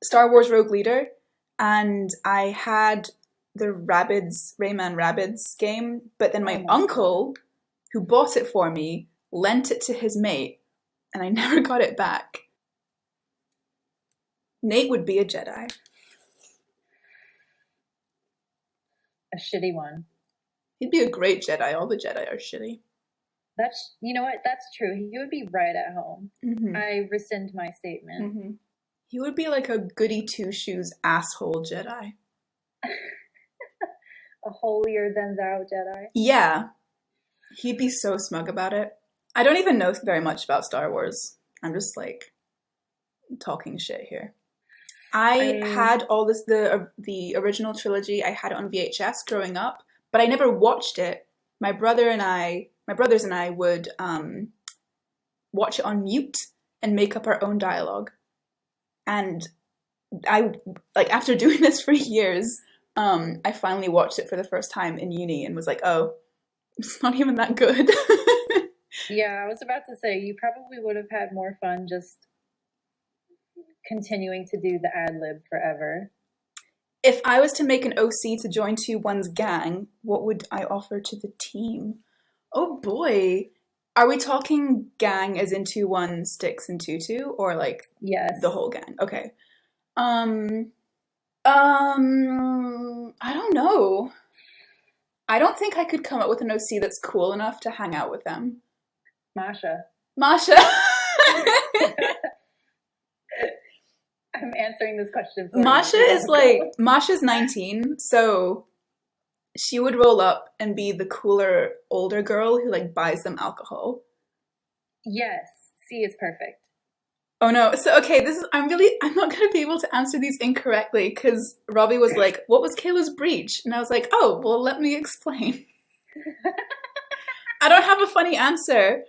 Speaker 1: Star Wars Rogue Leader, and I had the Rayman Rabbids game, but then my uncle, who bought it for me, lent it to his mate, and I never got it back. Nate would be a Jedi.
Speaker 2: A shitty one.
Speaker 1: He'd be a great Jedi. All the Jedi are shitty.
Speaker 2: You know what? That's true. He would be right at home.
Speaker 1: Mm-hmm.
Speaker 2: I rescind my statement.
Speaker 1: Mm-hmm. He would be like a goody two-shoes asshole Jedi.
Speaker 2: A holier than thou Jedi.
Speaker 1: Yeah. He'd be so smug about it. I don't even know very much about Star Wars. I'm just like talking shit here. I had all this, the original trilogy. I had it on VHS growing up, but I never watched it. My brothers and I would watch it on mute and make up our own dialogue. And I, like, after doing this for years, I finally watched it for the first time in uni and was like, oh, it's not even that good.
Speaker 2: Yeah, I was about to say, you probably would have had more fun just continuing to do the ad-lib forever.
Speaker 1: If I was to make an OC to join 2-1's gang, what would I offer to the team? Oh boy. Are we talking gang as in 2-1 sticks and 2-2, or like
Speaker 2: yes,
Speaker 1: the whole gang? Okay. I don't know. I don't think I could come up with an OC that's cool enough to hang out with them.
Speaker 2: Masha. I'm answering this question for you.
Speaker 1: Masha's 19, so she would roll up and be the cooler older girl who like buys them alcohol.
Speaker 2: Yes, C is perfect.
Speaker 1: Oh no, so okay, I'm not gonna be able to answer these incorrectly because Robbie was like, what was Kayla's breach? And I was like, oh, well, let me explain. I don't have a funny answer.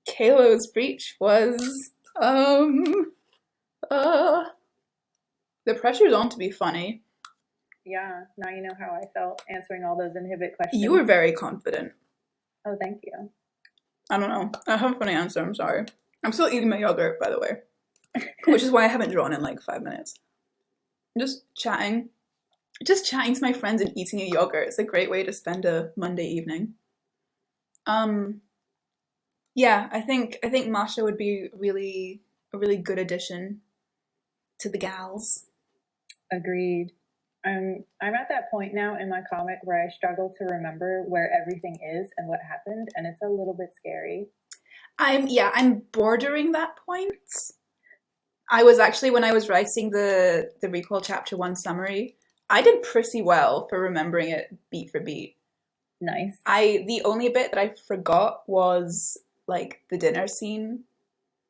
Speaker 1: Kayla's breach was, the pressure's on to be funny.
Speaker 2: Yeah, now you know how I felt answering all those Inhibit questions.
Speaker 1: You were very confident.
Speaker 2: Oh, thank you.
Speaker 1: I don't know. I have a funny answer, I'm sorry. I'm still eating my yogurt, by the way. Which is why I haven't drawn in like 5 minutes. Just chatting to my friends and eating a yogurt. It's a great way to spend a Monday evening. Yeah, I think Masha would be a really good addition to the gals.
Speaker 2: Agreed. I'm at that point now in my comic where I struggle to remember where everything is and what happened, and it's a little bit scary.
Speaker 1: I'm bordering that point. I was actually, when I was writing the Recoil Chapter 1 summary, I did pretty well for remembering it beat for beat.
Speaker 2: Nice.
Speaker 1: The only bit that I forgot was like the dinner scene.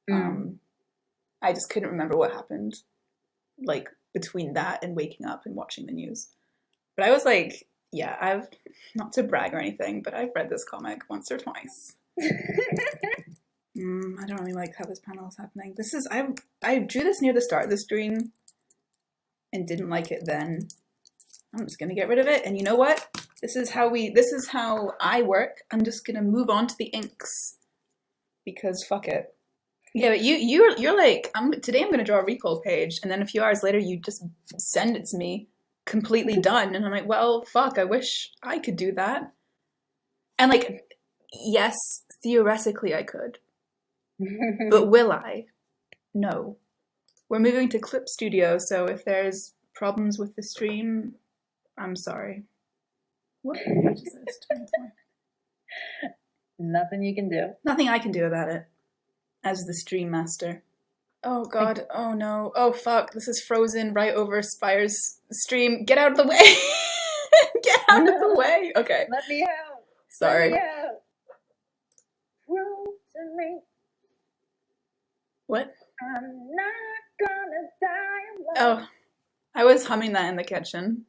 Speaker 1: I just couldn't remember what happened like between that and waking up and watching the news. But I was like, yeah, I've, not to brag or anything, but I've read this comic once or twice. I don't really like how this panel is happening. This is, I drew this near the start of the stream and didn't like it then. I'm just gonna get rid of it. And you know what? This is how I work. I'm just gonna move on to the inks because fuck it. Yeah, but you're like, today I'm gonna draw a Recoil page, and then a few hours later you just send it to me completely done, and I'm like, well, fuck, I wish I could do that. And like, yes, theoretically I could, but will I? No. We're moving to Clip Studio, so if there's problems with the stream, I'm sorry. What page is this? 24.
Speaker 2: Nothing you can do.
Speaker 1: Nothing I can do about it. As the stream master. Oh god, oh no, oh fuck, this is frozen right over Spire's stream. Get out of the way! Get out of the way! Okay.
Speaker 2: Let me out!
Speaker 1: Sorry.
Speaker 2: Let me out! Frozen me.
Speaker 1: What?
Speaker 2: I'm not gonna die alone.
Speaker 1: Oh, I was humming that in the kitchen.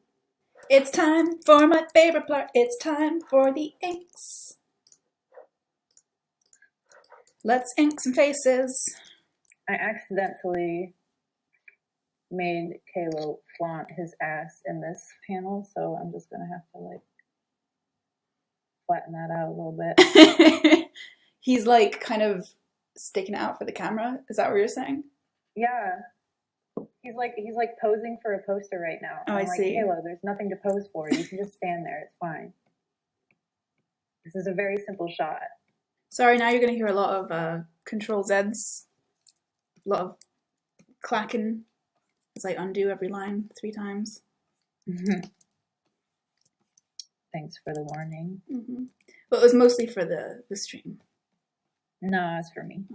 Speaker 1: It's time for my favorite part. It's time for the inks. Let's ink some faces.
Speaker 2: I accidentally made Kalo flaunt his ass in this panel, so I'm just gonna have to like flatten that out a little bit.
Speaker 1: He's like kind of sticking it out for the camera. Is that what you're saying?
Speaker 2: Yeah. He's like posing for a poster right now.
Speaker 1: Oh, I see.
Speaker 2: Kalo, there's nothing to pose for. You can just stand there. It's fine. This is a very simple shot.
Speaker 1: Sorry, now you're going to hear a lot of Control Zs. A lot of clacking as I undo every line 3 times.
Speaker 2: Thanks for the warning.
Speaker 1: But it was mostly for the stream.
Speaker 2: No, it's for me.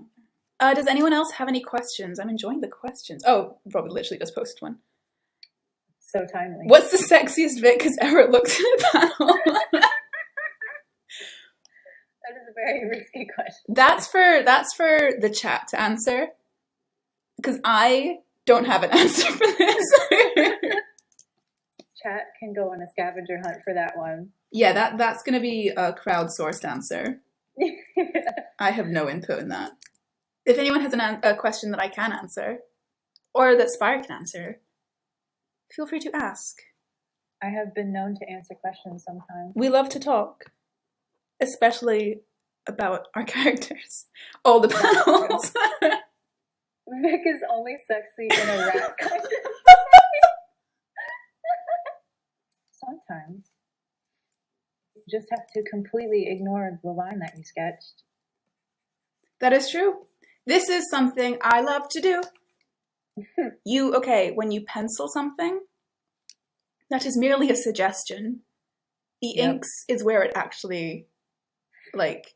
Speaker 1: Does anyone else have any questions? I'm enjoying the questions. Oh, Robbie literally just posted one.
Speaker 2: So timely.
Speaker 1: What's the sexiest bit? Because Everett looked at the panel.
Speaker 2: That is a very risky question.
Speaker 1: That's for the chat to answer. Because I don't have an answer for this.
Speaker 2: Chat can go on a scavenger hunt for that one.
Speaker 1: Yeah, that's going to be a crowdsourced answer. I have no input in that. If anyone has a question that I can answer, or that Spire can answer, feel free to ask.
Speaker 2: I have been known to answer questions sometimes.
Speaker 1: We love to talk, especially about our characters. All the panels.
Speaker 2: Vic is only sexy in a rat kind of Sometimes. You just have to completely ignore the line that you sketched.
Speaker 1: That is true. This is something I love to do. When you pencil something, that is merely a suggestion. The inks is where it actually, like,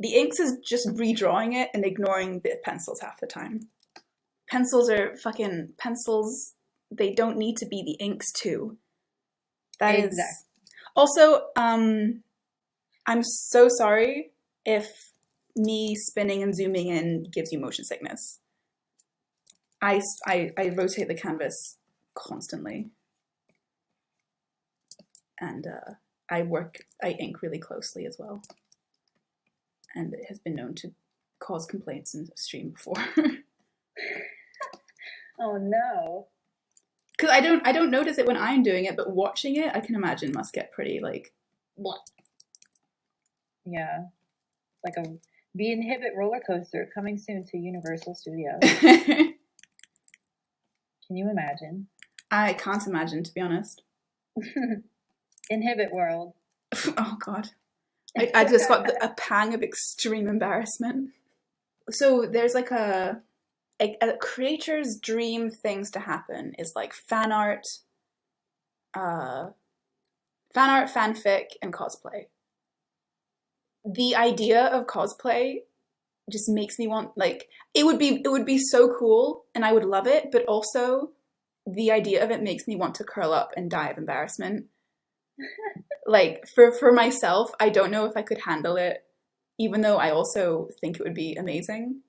Speaker 1: the inks is just redrawing it and ignoring the pencils half the time. Pencils are fucking pencils. They don't need to be the inks too. That is. Also, I'm so sorry if me spinning and zooming in gives you motion sickness. I rotate the canvas constantly. And I ink really closely as well. And it has been known to cause complaints in the stream before.
Speaker 2: Oh no.
Speaker 1: Because I don't notice it when I'm doing it, but watching it, I can imagine must get pretty like, what?
Speaker 2: Yeah. Like the Inhibit roller coaster coming soon to Universal Studios.
Speaker 1: Can
Speaker 2: you imagine?
Speaker 1: I can't imagine, to be honest.
Speaker 2: Inhibit World.
Speaker 1: Oh god. I just got a pang of extreme embarrassment. So there's like a creator's dream things to happen is like fan art, fanfic, and cosplay. The idea of cosplay just makes me want, like, it would be so cool and I would love it, but also the idea of it makes me want to curl up and die of embarrassment. Like, for myself, I don't know if I could handle it, even though I also think it would be amazing.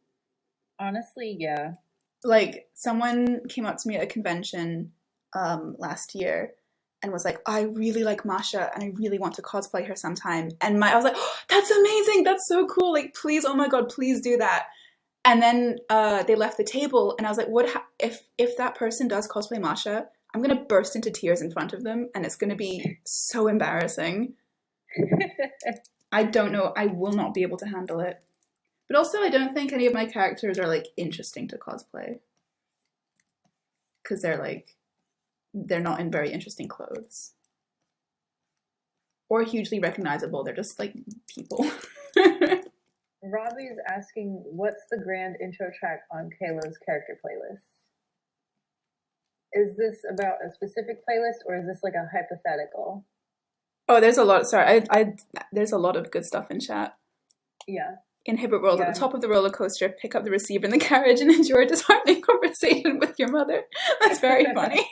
Speaker 2: Honestly, yeah.
Speaker 1: Like, someone came up to me at a convention last year and was like, I really like Masha and I really want to cosplay her sometime. And I was like, oh, that's amazing, that's so cool, like, please, oh my god, please do that. And then they left the table and I was like, what if that person does cosplay Masha, I'm gonna burst into tears in front of them and it's gonna be so embarrassing. I don't know, I will not be able to handle it. But also, I don't think any of my characters are, like, interesting to cosplay. Because they're not in very interesting clothes. Or hugely recognizable, they're just, like, people.
Speaker 2: Robbie is asking, what's the grand intro track on Kayla's character playlist? Is this about a specific playlist, or is this like a hypothetical?
Speaker 1: Oh, there's a lot, sorry, there's a lot of good stuff in chat.
Speaker 2: Yeah.
Speaker 1: Inhibit rolls at the top of the roller coaster, pick up the receiver in the carriage, and enjoy a disheartening conversation with your mother. That's very funny.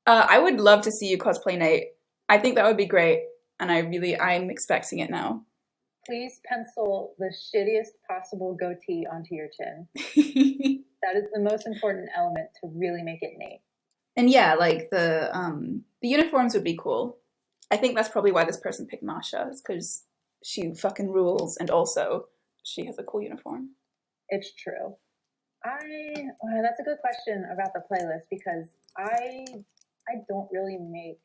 Speaker 1: I would love to see you cosplay Nate. I think that would be great, and I'm expecting it now.
Speaker 2: Please pencil the shittiest possible goatee onto your chin. That is the most important element to really make it Nate.
Speaker 1: And yeah, like the uniforms would be cool. I think that's probably why this person picked Masha, is because she fucking rules, and also she has a cool uniform.
Speaker 2: It's true. That's a good question about the playlist, because I don't really make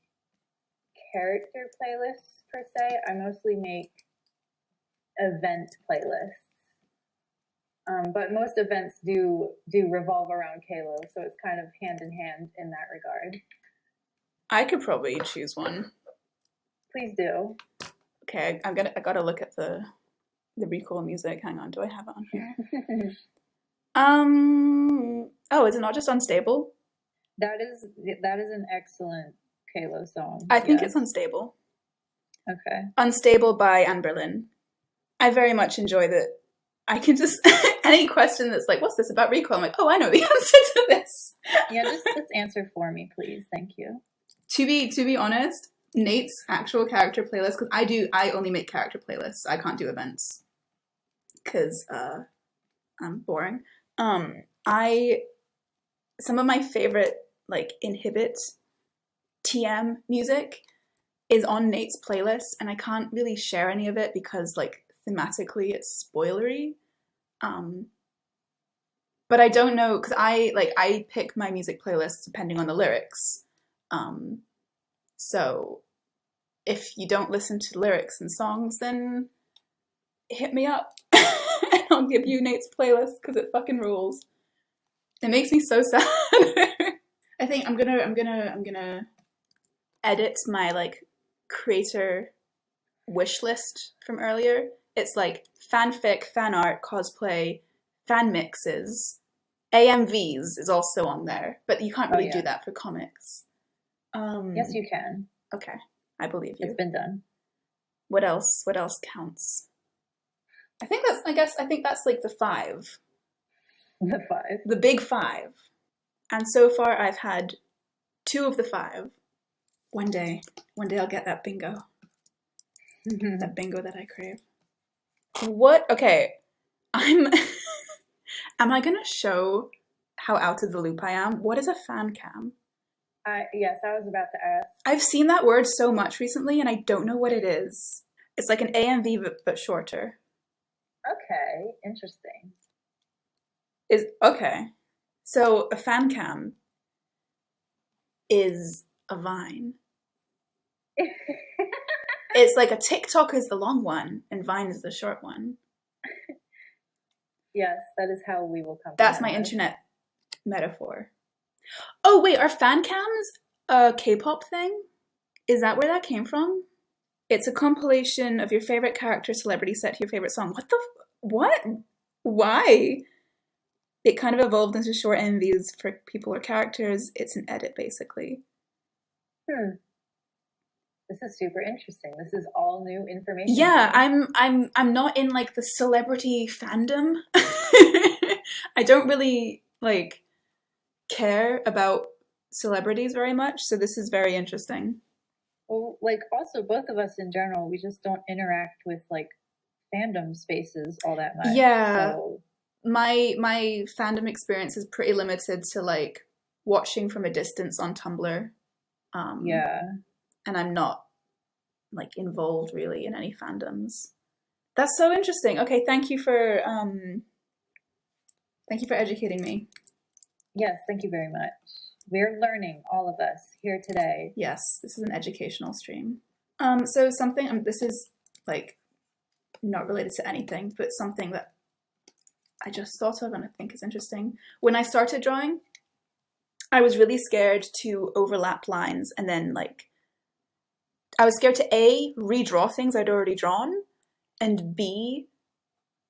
Speaker 2: character playlists per se. I mostly make event playlists. But most events do revolve around Kalo, so it's kind of hand in hand in that regard. I
Speaker 1: could probably choose one.
Speaker 2: Please do.
Speaker 1: Okay, I gotta look at the Recoil music. Hang on, do I have it on here? Oh, is it not just Unstable?
Speaker 2: That is an excellent Kalo song.
Speaker 1: I think it's Unstable.
Speaker 2: Okay.
Speaker 1: Unstable by Anne Boleyn. I very much enjoy that. I can just any question that's like, what's this about Recoil? I'm like, oh, I know the answer to this.
Speaker 2: Yeah, just answer for me, please. Thank you.
Speaker 1: To be honest, Nate's actual character playlist, because I only make character playlists. I can't do events because I'm boring. Some of my favorite, like, Inhibit TM music is on Nate's playlist, and I can't really share any of it because, like, thematically it's spoilery. But I don't know, because I pick my music playlists depending on the lyrics. So if you don't listen to lyrics and songs, then hit me up and I'll give you Nate's playlist because it fucking rules. It makes me so sad. I think I'm gonna edit my, like, creator wish list from earlier. It's like fanfic, fan art, cosplay, fan mixes, AMVs is also on there, but you can't really do that for comics.
Speaker 2: Yes, you can.
Speaker 1: Okay, I believe you.
Speaker 2: It's been done.
Speaker 1: What else counts? I think that's like the 5.
Speaker 2: The 5.
Speaker 1: The big 5. And so far I've had 2 of the 5. One day I'll get that bingo. That bingo that I crave. What? Okay. Am I gonna show how out of the loop I am? What is a fan cam?
Speaker 2: Yes, I was about to ask.
Speaker 1: I've seen that word so much recently and I don't know what it is. It's like an AMV but shorter.
Speaker 2: Okay, interesting.
Speaker 1: Okay. So a fan cam is a Vine. It's like a TikTok is the long one and Vine is the short one.
Speaker 2: Yes, that is how we will come.
Speaker 1: That's my internet metaphor. Oh wait, are fan cams a K-pop thing? Is that where that came from? It's a compilation of your favorite character celebrity set to your favorite song. What? Why? It kind of evolved into short MVs for people or characters. It's an edit, basically.
Speaker 2: This is super interesting. This is all new information.
Speaker 1: Yeah, I'm not in like the celebrity fandom. I don't really like care about celebrities very much, so this is very interesting.
Speaker 2: Well, like also both of us in general, we just don't interact with like fandom spaces all that much.
Speaker 1: Yeah.
Speaker 2: So
Speaker 1: My fandom experience is pretty limited to like watching from a distance on Tumblr.
Speaker 2: yeah.
Speaker 1: And I'm not like involved really in any fandoms. That's so interesting. Okay, thank you for educating me.
Speaker 2: Yes, thank you very much. We're learning, all of us, here today.
Speaker 1: Yes, this is an educational stream. So something, this is like not related to anything, but something that I just thought of and I think is interesting. When I started drawing, I was really scared to overlap lines, and then like, I was scared to A, redraw things I'd already drawn, and B,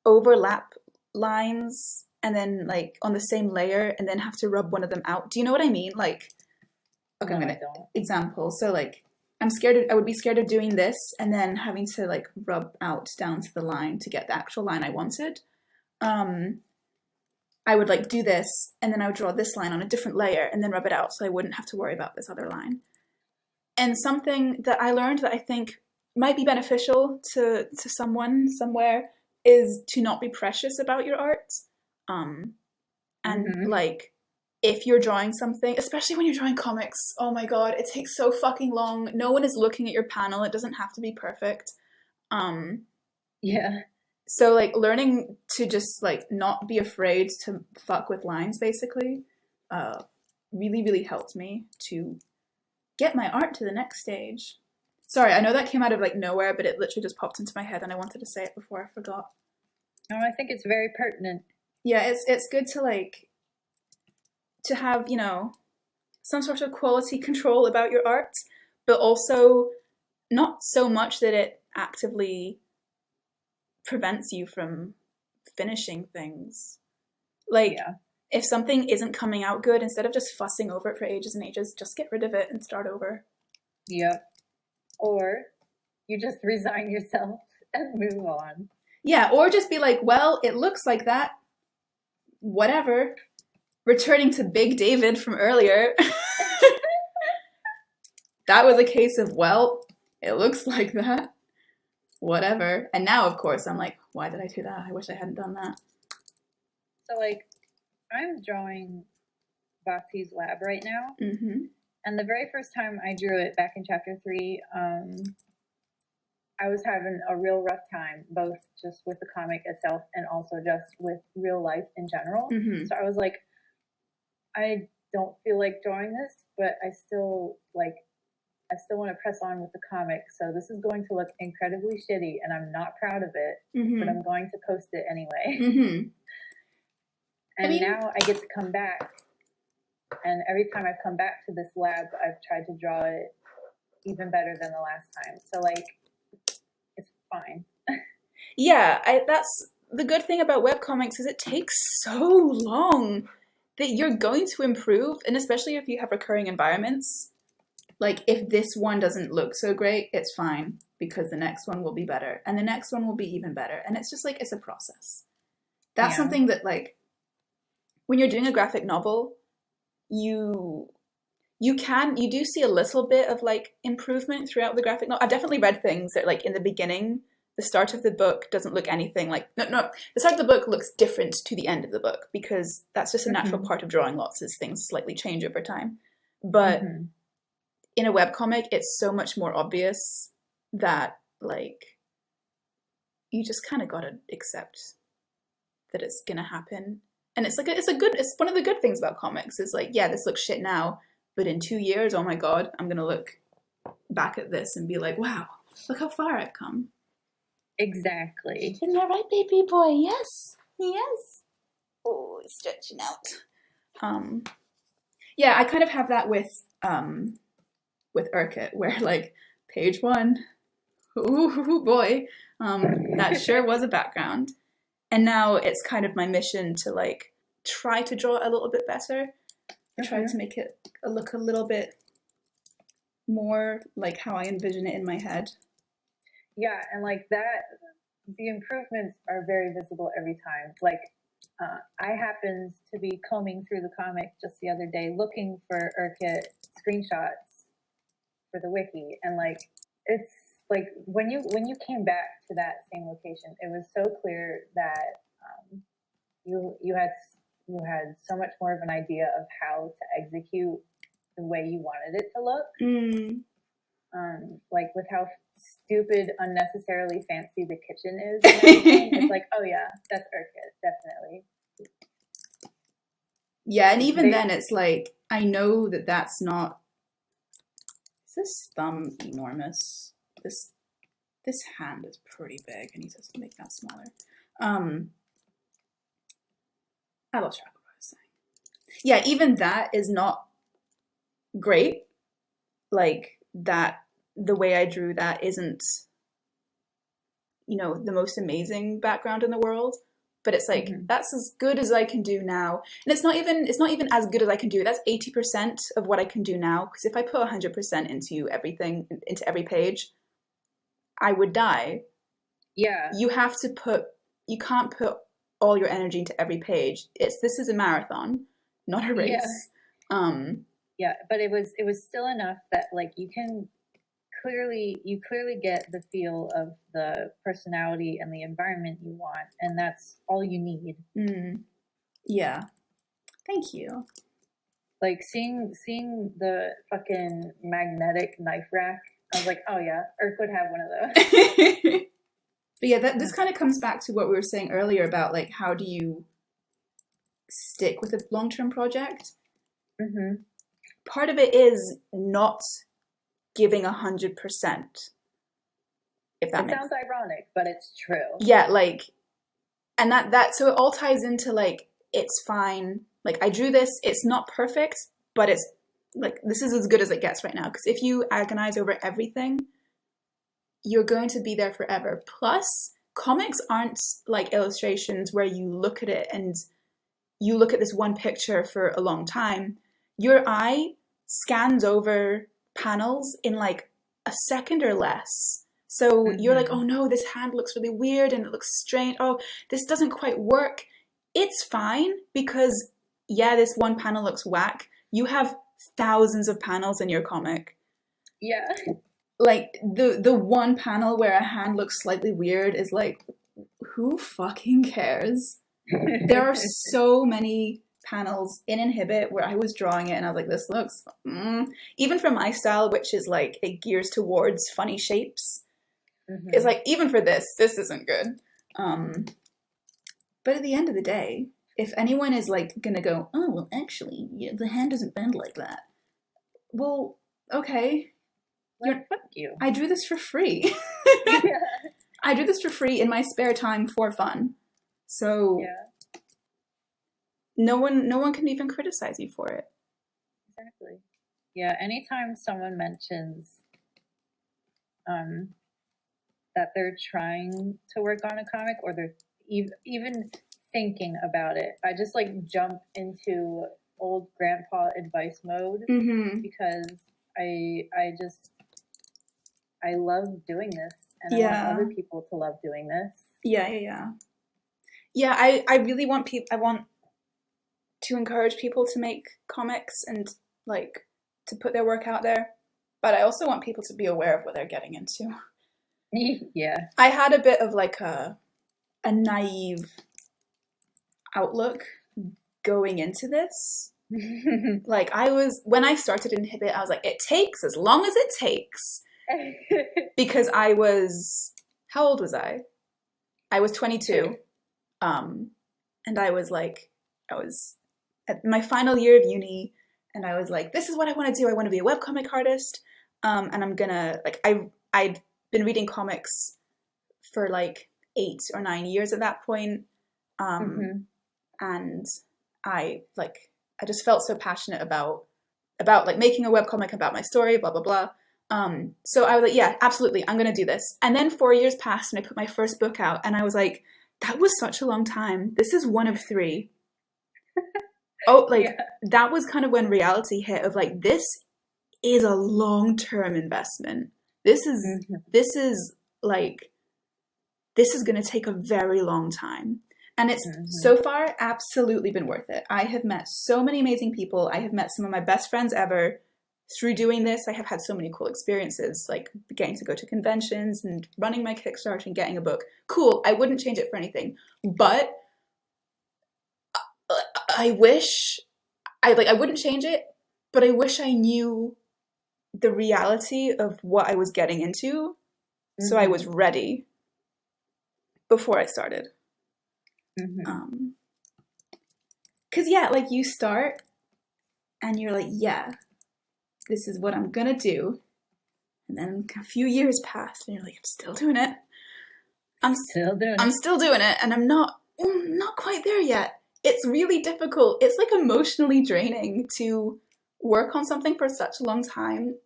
Speaker 1: overlap lines and then like on the same layer and then have to rub one of them out. Do you know what I mean? Like, okay,
Speaker 2: No,
Speaker 1: I'm
Speaker 2: I
Speaker 1: gonna
Speaker 2: don't.
Speaker 1: example. So like, I would be scared of doing this and then having to like rub out down to the line to get the actual line I wanted. I would like do this and then I would draw this line on a different layer and then rub it out so I wouldn't have to worry about this other line. And something that I learned that I think might be beneficial to someone somewhere is to not be precious about your art. And like, if you're drawing something, especially when you're drawing comics, oh my god, it takes so fucking long. No one is looking at your panel. It doesn't have to be perfect.
Speaker 2: Yeah.
Speaker 1: So like learning to just like not be afraid to fuck with lines basically really, really helped me to get my art to the next stage. Sorry, I know that came out of like nowhere, but it literally just popped into my head and I wanted to say it before I forgot.
Speaker 2: No, I think it's very pertinent.
Speaker 1: Yeah, it's good to like to have, you know, some sort of quality control about your art, but also not so much that it actively prevents you from finishing things. Like,
Speaker 2: Yeah.
Speaker 1: if something isn't coming out good, instead of just fussing over it for ages and ages, just get rid of it and start over.
Speaker 2: Yep. Or you just resign yourself and move on.
Speaker 1: Yeah, or just be like, well, it looks like that. Whatever. Returning to Big David from earlier. That was a case of, well, it looks like that. Whatever. And now, of course, I'm like, why did I do that? I wish I hadn't done that.
Speaker 2: So, like, I'm drawing Boxy's lab right now.
Speaker 1: Mm-hmm.
Speaker 2: And the very first time I drew it back in chapter 3, I was having a real rough time, both just with the comic itself and also just with real life in general.
Speaker 1: Mm-hmm.
Speaker 2: So I was like, I don't feel like drawing this, but I still want to press on with the comic. So this is going to look incredibly shitty and I'm not proud of it,
Speaker 1: Mm-hmm.
Speaker 2: but I'm going to post it anyway.
Speaker 1: Mm-hmm.
Speaker 2: And now I get to come back. And every time I've come back to this lab, I've tried to draw it even better than the last time. So like, it's fine.
Speaker 1: Yeah, that's the good thing about webcomics is it takes so long that you're going to improve, and especially if you have recurring environments. Like, if this one doesn't look so great, it's fine, because the next one will be better, and the next one will be even better. And it's just like, it's a process. That's something that, like, when you're doing a graphic novel, you do see a little bit of, like, improvement throughout the graphic novel. I've definitely read things that, like, in the beginning, the start of the book doesn't look anything like... No, the start of the book looks different to the end of the book, because that's just a natural part of drawing lots, as things slightly change over time. But in a webcomic, it's so much more obvious that, like, you just kind of gotta accept that it's gonna happen. And it's like, it's one of the good things about comics is like, yeah, this looks shit now, but in 2 years, oh my god, I'm gonna look back at this and be like, wow, look how far I've come.
Speaker 2: Exactly.
Speaker 1: Isn't that right, baby boy? Yes. Yes. Oh, it's stretching out. Yeah, I kind of have that with Urquhart, where like page 1, ooh boy, that sure was a background. And now it's kind of my mission to like try to draw a little bit better, try to make it look a little bit more like how I envision it in my head.
Speaker 2: Yeah, and like that, the improvements are very visible every time. Like, I happened to be combing through the comic just the other day looking for Urquhart screenshots for the wiki, and like it's like when you came back to that same location, it was so clear that you had so much more of an idea of how to execute the way you wanted it to look. Like with how stupid, unnecessarily fancy the kitchen is and everything. It's like, oh yeah, that's Urquhart, definitely.
Speaker 1: Yeah, and even then it's like, I know that that's not... Is this thumb enormous? This hand is pretty big. I need to make that smaller. I lost track of what I was saying. Yeah, even that is not great. Like, that, the way I drew that isn't, you know, the most amazing background in the world. But it's like, that's as good as I can do now. And it's not even as good as I can do. That's 80% of what I can do now. Because if I put 100% into everything, into every page, I would die.
Speaker 2: Yeah.
Speaker 1: You can't put all your energy into every page. This is a marathon, not a race.
Speaker 2: Yeah, but it was still enough that like you clearly get the feel of the personality and the environment you want, and that's all you need.
Speaker 1: Yeah. Thank you.
Speaker 2: Like seeing the fucking magnetic knife rack, I was like, oh yeah, Urk would have one of those.
Speaker 1: But yeah, this kind of comes back to what we were saying earlier about like, how do you stick with a long-term project? Part of it is not giving 100%. If that
Speaker 2: sounds ironic, but it's true.
Speaker 1: Yeah, like, and that so it all ties into like, it's fine. Like, I drew this, it's not perfect, but it's like, this is as good as it gets right now. Because if you agonize over everything, you're going to be there forever. Plus, comics aren't like illustrations where you look at it and you look at this one picture for a long time. Your eye scans over panels in like a second or less. So you're like, oh no, this hand looks really weird and it looks strange. Oh, this doesn't quite work. It's fine because, yeah, this one panel looks whack. You have thousands of panels in your comic.
Speaker 2: Yeah.
Speaker 1: Like, the one panel where a hand looks slightly weird is like, who fucking cares? There are so many panels in Inhibit where I was drawing it and I was like, this looks... Even for my style, which is like, it gears towards funny shapes, it's like, even for this isn't good. But at the end of the day, if anyone is like gonna go, oh, well, actually, yeah, the hand doesn't bend like that. Well, okay.
Speaker 2: Fuck you.
Speaker 1: I drew this for free. I drew this for free in my spare time for fun. So no one can even criticize you for it.
Speaker 2: Exactly. Yeah, anytime someone mentions that they're trying to work on a comic or they're even thinking about it, I just like jump into old grandpa advice mode because I love doing this and I want other people to love doing this.
Speaker 1: Yeah, I really want I want to encourage people to make comics and like to put their work out there, but I also want people to be aware of what they're getting into.
Speaker 2: Yeah.
Speaker 1: I had a bit of like a naive outlook going into this. Like, when I started Inhibit, I was like, it takes as long as it takes. Because I was, how old was I? I was 22. And I was at my final year of uni, and I was like, this is what I want to do. I want to be a webcomic artist. And I'm gonna, like, I'd been reading comics for like 8 or 9 years at that point. And I just felt so passionate about like making a webcomic about my story, blah, blah, blah. So I was like, yeah, absolutely, I'm going to do this. And then 4 years passed and I put my first book out and I was like, that was such a long time. This is one of 3. That was kind of when reality hit of like, this is a long-term investment. This is like, this is going to take a very long time. And it's so far absolutely been worth it. I have met so many amazing people. I have met some of my best friends ever. Through doing this, I have had so many cool experiences, like getting to go to conventions and running my Kickstarter and getting a book. Cool. I wouldn't change it for anything. But I wish, I wouldn't change it, but I wish I knew the reality of what I was getting into, so I was ready before I started. Cause yeah, like you start and you're like, yeah, this is what I'm gonna do. And then a few years pass and you're like, I'm still doing it. I'm still doing it. And I'm not quite there yet. It's really difficult. It's like emotionally draining to work on something for such a long time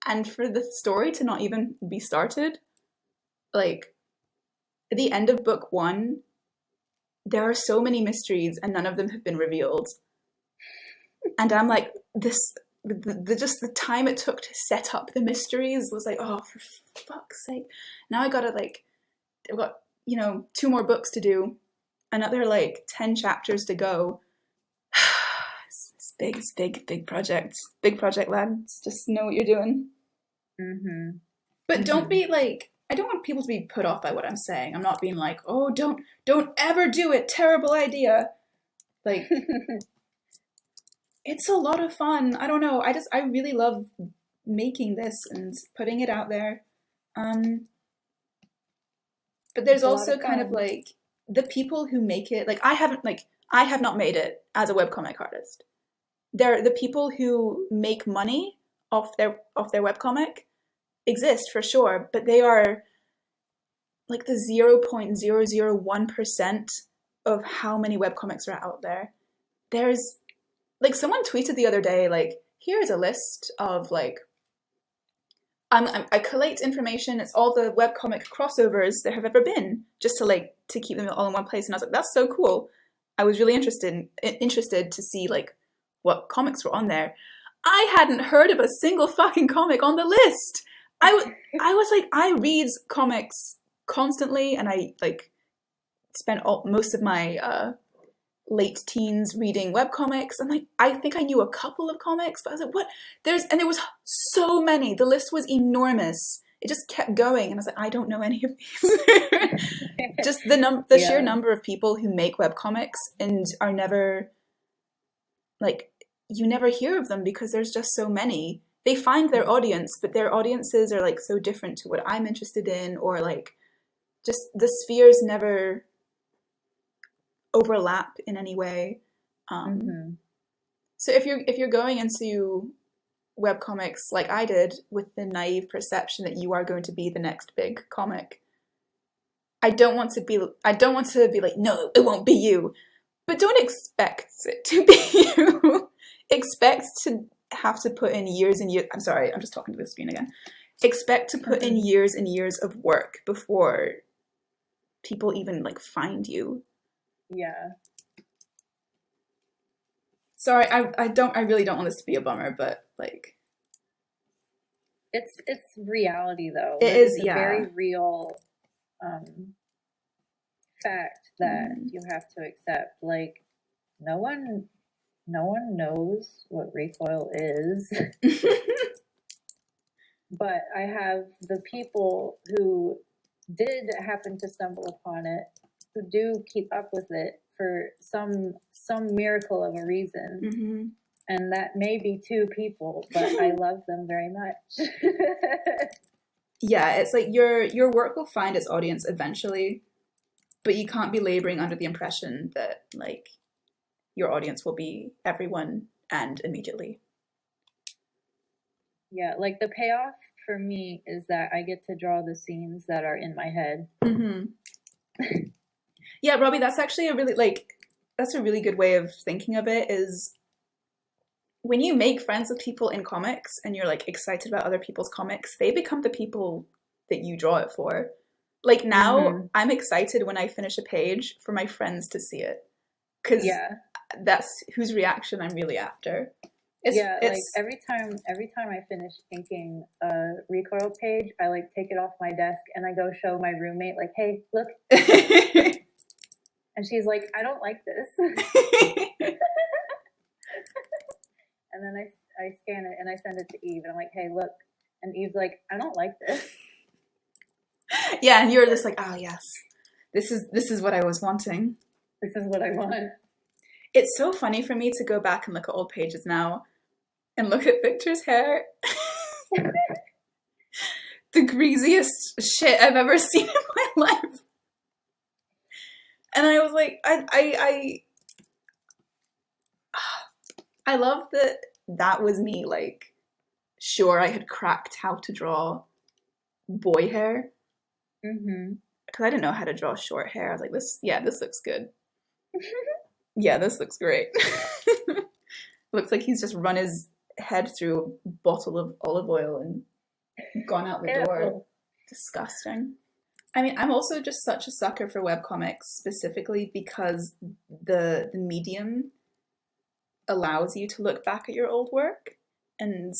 Speaker 1: and for the story to not even be started. Like, at the end of book 1, there are so many mysteries and none of them have been revealed. And I'm like, just the time it took to set up the mysteries was like, oh, for fuck's sake. Now I've got 2 more books to do, another 10 chapters to go. It's big project. Big project, lads. Just know what you're doing. But don't be I don't want people to be put off by what I'm saying. I'm not being like, oh, don't ever do it. Terrible idea. It's a lot of fun. I don't know. I really love making this and putting it out there. But there's also kind of the people who make it. I have not made it as a webcomic artist. They're the people who make money off their webcomic exist for sure, but they are the 0.001% of how many webcomics are out there. There's someone tweeted the other day, here's a list of I collate information. It's all the webcomic crossovers there have ever been, just to keep them all in one place. And I was like, that's so cool. I was really interested to see what comics were on there. I hadn't heard of a single fucking comic on the list. I was like, I read comics constantly, and I spent most of my late teens reading webcomics. And I think I knew a couple of comics, but I was like, what? There was so many. The list was enormous. It just kept going, and I was like, I don't know any of these. Just the sheer number of people who make webcomics and are never you never hear of them because there's just so many. They find their audience, but their audiences are so different to what I'm interested in, or just the spheres never overlap in any way. So if you're going into webcomics like I did with the naive perception that you are going to be the next big comic, I don't want to be like, no, it won't be you. But don't expect it to be you. Expect to have to put in years and years. I'm sorry, I'm just talking to the screen again. Expect to put in years and years of work before people even find you. Yeah. Sorry, I really don't want this to be a bummer, but
Speaker 2: it's reality though.
Speaker 1: It's
Speaker 2: a very real fact that you have to accept. No one knows what Recoil is. But I have the people who did happen to stumble upon it, who do keep up with it for some miracle of a reason. And that may be 2 people, but I love them very much.
Speaker 1: Yeah, it's your work will find its audience eventually, but you can't be laboring under the impression that your audience will be everyone and immediately.
Speaker 2: Yeah, the payoff for me is that I get to draw the scenes that are in my head.
Speaker 1: Yeah, Robbie, that's actually a really that's a really good way of thinking of it, is when you make friends with people in comics and you're excited about other people's comics, they become the people that you draw it for. Now I'm excited when I finish a page for my friends to see it, because that's whose reaction I'm really after.
Speaker 2: Like every time I finish inking a Recoil page, I like take it off my desk and I go show my roommate, like, hey, look. And she's like, I don't like this. And then I scan it and I send it to Eve and I'm like, hey, look. And Eve's like, I don't like this.
Speaker 1: Yeah, and you're just like, oh yes, this is what I was wanting.
Speaker 2: This is what I want.
Speaker 1: It's so funny for me to go back and look at old pages now and look at Victor's hair. The greasiest shit I've ever seen in my life. And I was like, I love that was me, like, sure, I had cracked how to draw boy hair.
Speaker 2: Mm-hmm.
Speaker 1: Because I didn't know how to draw short hair. I was like, this looks good. Yeah, this looks great. Looks like he's just run his head through a bottle of olive oil and gone out the door. Disgusting. I mean, I'm also just such a sucker for webcomics, specifically because the medium allows you to look back at your old work and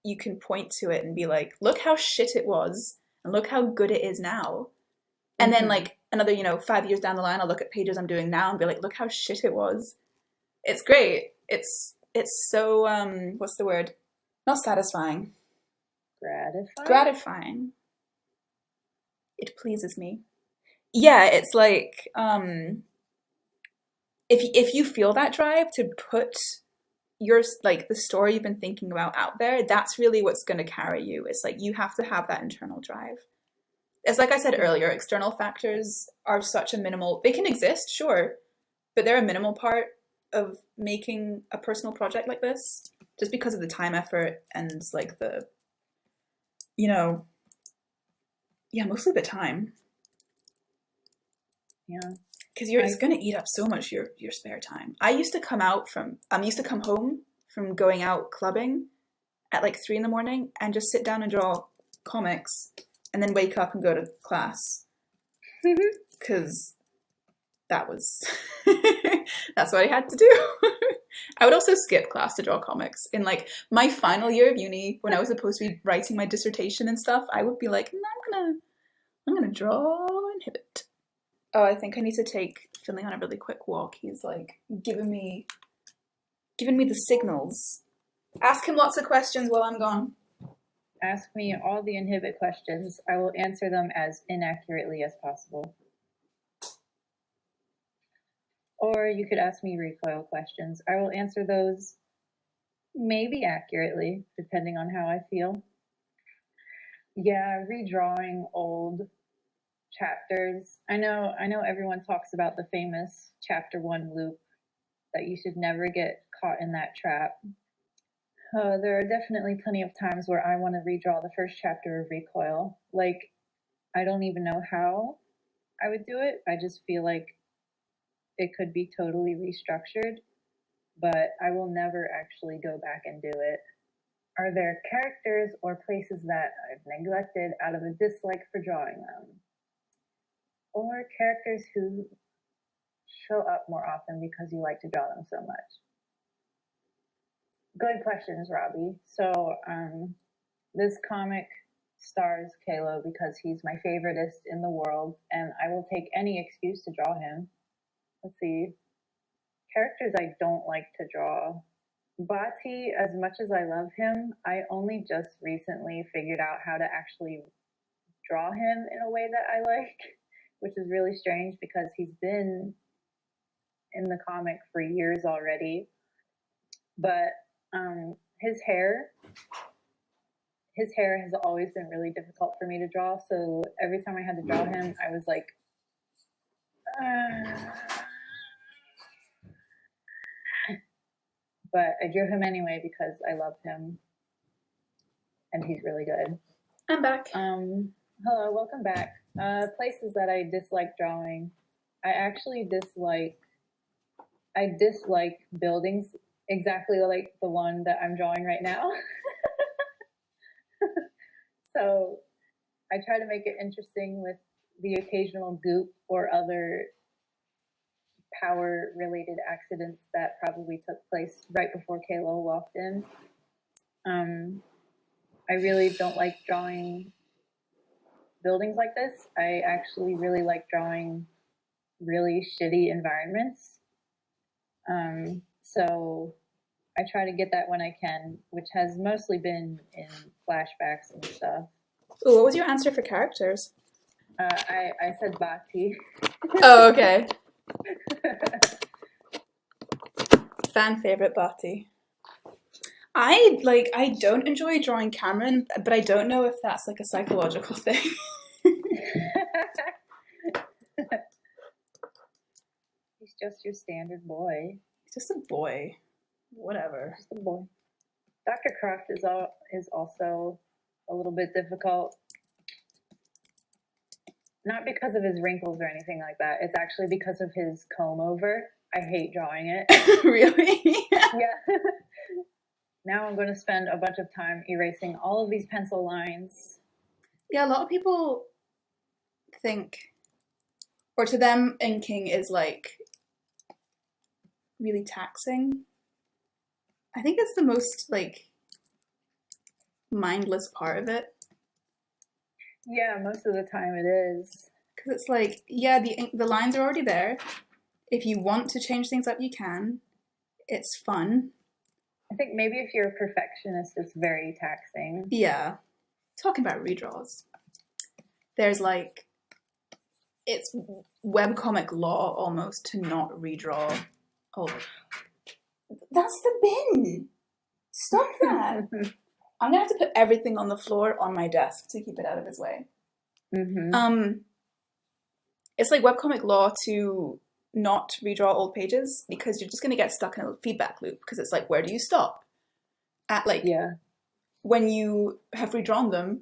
Speaker 1: you can point to it and be like, look how shit it was and look how good it is now. And then like another, 5 years down the line, I'll look at pages I'm doing now and be like, look how shit it was. It's great. It's so, what's the word? Not satisfying. Gratifying. It pleases me. Yeah, it's like, if you feel that drive to put the story you've been thinking about out there, that's really what's going to carry you. It's like, you have to have that internal drive. It's like I said earlier, external factors are such a minimal, they can exist, sure, but they're a minimal part of making a personal project like this, just because of the time effort and like the, mostly the time.
Speaker 2: Yeah.
Speaker 1: Because it's going to eat up so much your spare time. I used to come home from going out clubbing at like 3 a.m. and just sit down and draw comics and then wake up and go to class. Because that was, that's what I had to do. I would also skip class to draw comics. In like my final year of uni, when I was supposed to be writing my dissertation and stuff, I would be like, no, I'm gonna draw Inhibit. Oh, I think I need to take Finley on a really quick walk. He's like giving me the signals. Ask him lots of questions while I'm gone.
Speaker 2: Ask me all the Inhibit questions. I will answer them as inaccurately as possible. Or you could ask me Recoil questions. I will answer those maybe accurately, depending on how I feel. Yeah, redrawing old chapters. I know everyone talks about the famous chapter 1 loop, that you should never get caught in that trap. There are definitely plenty of times where I want to redraw the first chapter of Recoil. Like, I don't even know how I would do it. I just feel like it could be totally restructured, but I will never actually go back and do it. Are there characters or places that I've neglected out of a dislike for drawing them? Or characters who show up more often because you like to draw them so much? Good questions, Robbie. So this comic stars Kalo because he's my favoritist in the world, and I will take any excuse to draw him. Let's see. Characters I don't like to draw. Bati, as much as I love him, I only just recently figured out how to actually draw him in a way that I like, which is really strange because he's been in the comic for years already. But his hair has always been really difficult for me to draw. So every time I had to draw him, I was like, but I drew him anyway because I love him and he's really good.
Speaker 1: I'm back.
Speaker 2: Hello, welcome back. Places that I dislike drawing. I dislike buildings exactly like the one that I'm drawing right now. So I try to make it interesting with the occasional goop or other power-related accidents that probably took place right before Kalo walked in. I really don't like drawing buildings like this. I actually really like drawing really shitty environments. So I try to get that when I can, which has mostly been in flashbacks and stuff.
Speaker 1: Ooh, what was your answer for characters?
Speaker 2: I said Bhakti.
Speaker 1: Oh, okay. Fan favorite Bhakti. I don't enjoy drawing Cameron, but I don't know if that's like a psychological thing.
Speaker 2: He's just your standard boy.
Speaker 1: He's just a boy. Whatever.
Speaker 2: Just a boy. Dr. Croft is also a little bit difficult. Not because of his wrinkles or anything like that. It's actually because of his comb over. I hate drawing it.
Speaker 1: Really?
Speaker 2: Yeah. Now I'm going to spend a bunch of time erasing all of these pencil lines.
Speaker 1: Yeah, a lot of people think, or to them, inking is like really taxing. I think it's the most like mindless part of it.
Speaker 2: Yeah, most of the time it is.
Speaker 1: Because it's like, yeah, the lines are already there. If you want to change things up, you can. It's fun.
Speaker 2: I think maybe if you're a perfectionist, it's very taxing.
Speaker 1: Yeah. Talking about redraws. There's like, it's webcomic law almost to not redraw. Oh, that's the bin. Stop that. I'm gonna have to put everything on the floor on my desk to keep it out of his way.
Speaker 2: Mm-hmm.
Speaker 1: It's like webcomic law to not redraw old pages because you're just gonna get stuck in a feedback loop because it's like, where do you stop? At like,
Speaker 2: yeah.
Speaker 1: When you have redrawn them,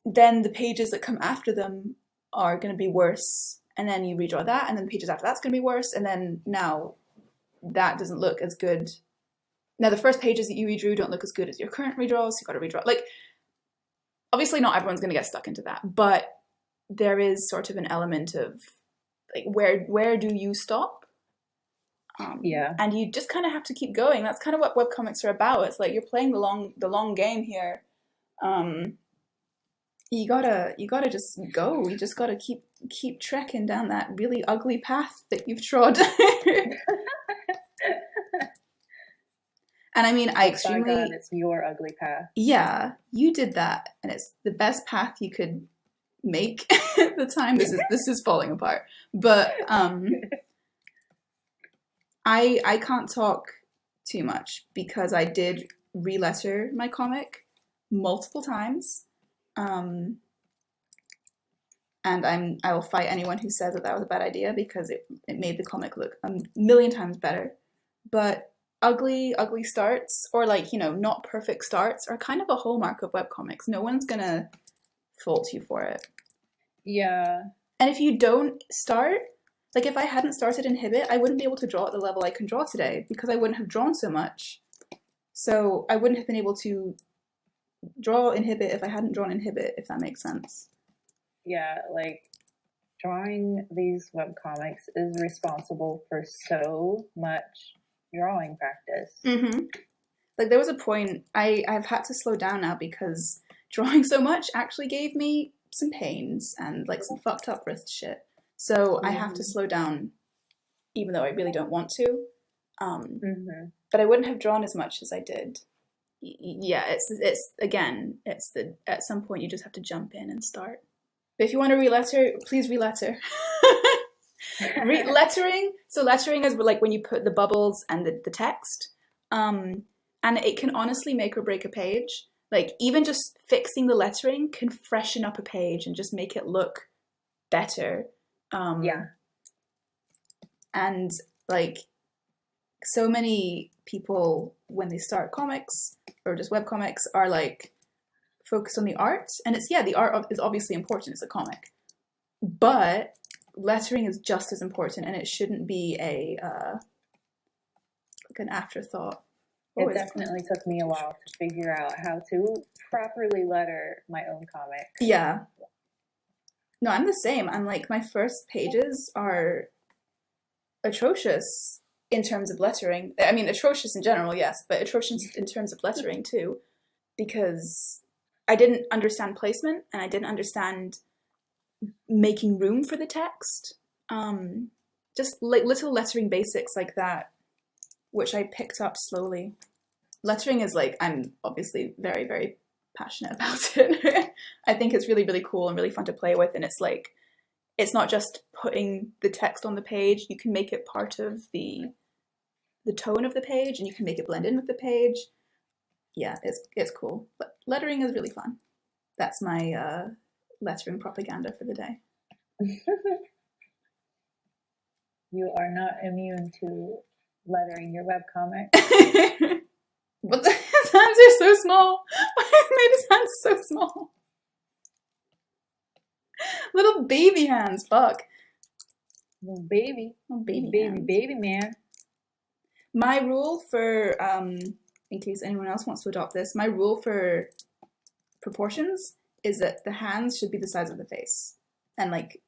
Speaker 1: then the pages that come after them are gonna be worse, and then you redraw that, and then the pages after that's gonna be worse, and then now that doesn't look as good. Now, the first pages that you redrew don't look as good as your current redraws. You've got to redraw. Like, obviously not everyone's going to get stuck into that, but there is sort of an element of, like, where do you stop?
Speaker 2: Yeah.
Speaker 1: And you just kind of have to keep going. That's kind of what webcomics are about. It's like you're playing the long game here. You gotta just go. You just gotta keep trekking down that really ugly path that you've trod. And I mean,
Speaker 2: it's your ugly path.
Speaker 1: Yeah, you did that, and it's the best path you could make at the time. This is falling apart. But I can't talk too much because I did re-letter my comic multiple times. And I will fight anyone who says that was a bad idea because it made the comic look a million times better. But ugly starts, or like, not perfect starts, are kind of a hallmark of webcomics. No one's gonna fault you for it.
Speaker 2: Yeah.
Speaker 1: And if you don't start, like if I hadn't started Inhibit, I wouldn't be able to draw at the level I can draw today because I wouldn't have drawn so much. So I wouldn't have been able to draw Inhibit if I hadn't drawn Inhibit, if that makes sense.
Speaker 2: Yeah, like drawing these webcomics is responsible for so much drawing practice.
Speaker 1: Mm-hmm. Like there was a point I've had to slow down now because drawing so much actually gave me some pains and like some fucked up wrist shit. So I have to slow down, even though I really don't want to. But I wouldn't have drawn as much as I did. Yeah, it's at some point you just have to jump in and start. But if you want to re-letter, please re-letter. Lettering. So lettering is like when you put the bubbles and the text. And it can honestly make or break a page. Like even just fixing the lettering can freshen up a page and just make it look better.
Speaker 2: Yeah.
Speaker 1: And like so many people when they start comics or just webcomics are like focused on the art. And the art is obviously important. It's a comic. But lettering is just as important, and it shouldn't be like an afterthought.
Speaker 2: It definitely took me a while to figure out how to properly letter my own comic.
Speaker 1: atrocious in terms of lettering. I mean, atrocious in general, yes, but atrocious in terms of lettering too, because I didn't understand placement and I didn't understand making room for the text. Just like little lettering basics like that, which I picked up slowly. Lettering is like, I'm obviously very, very passionate about it. I think it's really, really cool and really fun to play with, and it's like, it's not just putting the text on the page, you can make it part of the tone of the page, and you can make it blend in with the page. Yeah, it's cool. But lettering is really fun. That's my lettering propaganda for the day.
Speaker 2: You are not immune to lettering your webcomic.
Speaker 1: But the hands are so small. Why made his hands so small? Little baby hands, fuck.
Speaker 2: Little baby.
Speaker 1: Little baby
Speaker 2: Baby,
Speaker 1: hands.
Speaker 2: baby man.
Speaker 1: My rule for, in case anyone else wants to adopt this, my rule for proportions is that the hands should be the size of the face. And like,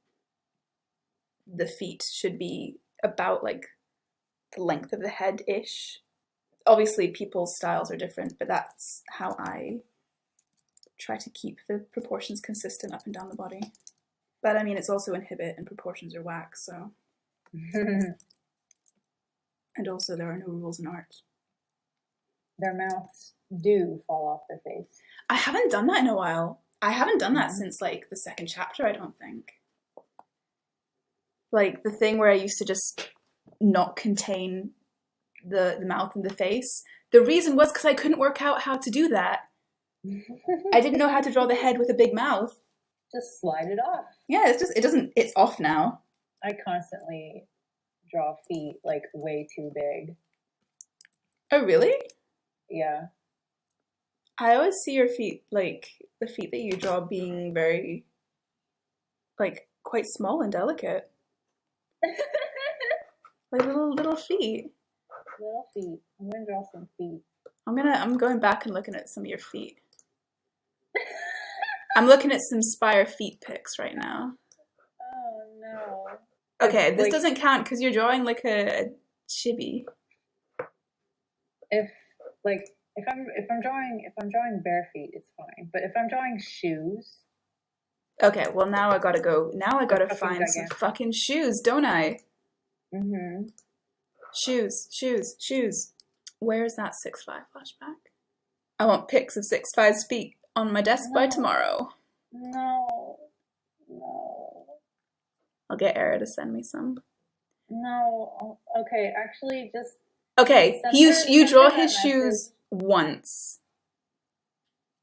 Speaker 1: the feet should be about like the length of the head-ish. Obviously, people's styles are different, but that's how I try to keep the proportions consistent up and down the body. But I mean, it's also Inhibit and proportions are whack, so. And also, there are no rules in art.
Speaker 2: Their mouths do fall off their face.
Speaker 1: I haven't done that in a while. I haven't done that since like the second chapter, I don't think. Like the thing where I used to just not contain the mouth and the face. The reason was because I couldn't work out how to do that. I didn't know how to draw the head with a big mouth.
Speaker 2: Just slide it off.
Speaker 1: Yeah, it's off now.
Speaker 2: I constantly draw feet like way too big.
Speaker 1: Oh, really?
Speaker 2: Yeah.
Speaker 1: I always see your feet, like the feet that you draw being very, like, quite small and delicate. Like little feet.
Speaker 2: Little feet. I'm gonna draw some feet.
Speaker 1: I'm going back and looking at some of your feet. I'm looking at some Spire feet pics right now.
Speaker 2: Oh no.
Speaker 1: Okay, this
Speaker 2: like,
Speaker 1: doesn't count because you're drawing like a chibi.
Speaker 2: If I'm drawing bare feet, it's fine. But if I'm drawing shoes.
Speaker 1: Okay, well now I gotta go. Now I gotta find some fucking shoes, don't I?
Speaker 2: Mm-hmm.
Speaker 1: Shoes. Where's that 6'5" flashback? I want pics of 6'5's feet on my desk by tomorrow.
Speaker 2: No.
Speaker 1: I'll get Era to send me some.
Speaker 2: No. Okay, actually just...
Speaker 1: Okay, you draw his shoes once.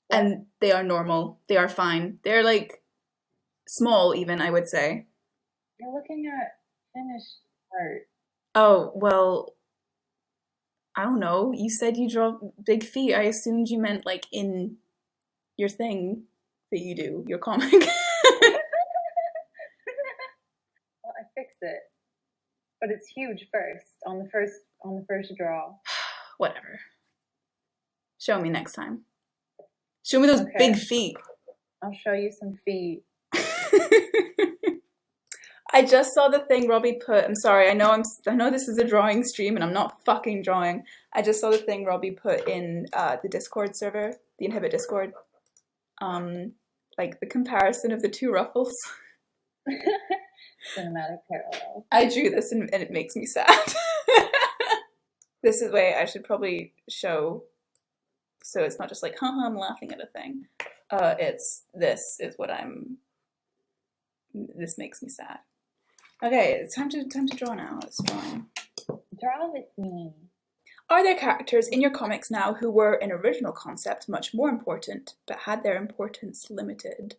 Speaker 1: What? And they are normal. They are fine. They're like small even, I would say.
Speaker 2: You're looking at finished art.
Speaker 1: Oh, well, I don't know. You said you draw big feet. I assumed you meant like in your thing that you do, your comic.
Speaker 2: Well, I fix it. But it's huge first, on the first draw.
Speaker 1: Whatever. Show me next time. Show me those big feet.
Speaker 2: I'll show you some feet.
Speaker 1: I just saw the thing Robbie put. I'm sorry. I know this is a drawing stream and I'm not fucking drawing. I just saw the thing Robbie put in the Discord server, the Inhibit Discord. Like the comparison of the two ruffles.
Speaker 2: Cinematic parallel.
Speaker 1: I drew this and it makes me sad. This is wait, I should probably show so it's not just like haha I'm laughing at a thing. This makes me sad. Okay, it's time to draw now. Let's draw.
Speaker 2: Draw with me.
Speaker 1: Are there characters in your comics now who were in original concept much more important, but had their importance limited?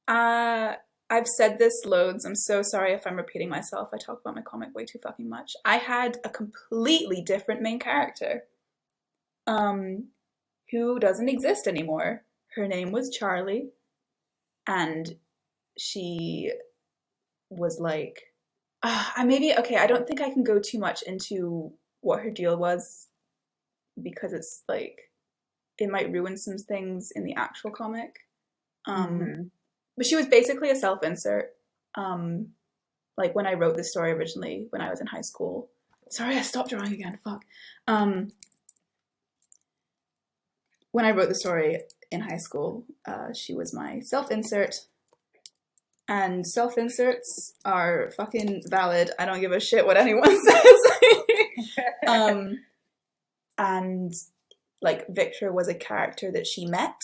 Speaker 1: I've said this loads. I'm so sorry if I'm repeating myself. I talk about my comic way too fucking much. I had a completely different main character, who doesn't exist anymore. Her name was Charlie, and she was like, I don't think I can go too much into what her deal was because it's like, it might ruin some things in the actual comic. But she was basically a self-insert. like when I wrote this story originally when I was in high school. Sorry, I stopped drawing again. Fuck. When I wrote the story in high school, she was my self-insert. And self-inserts are fucking valid. I don't give a shit what anyone says. And like Victor was a character that she met.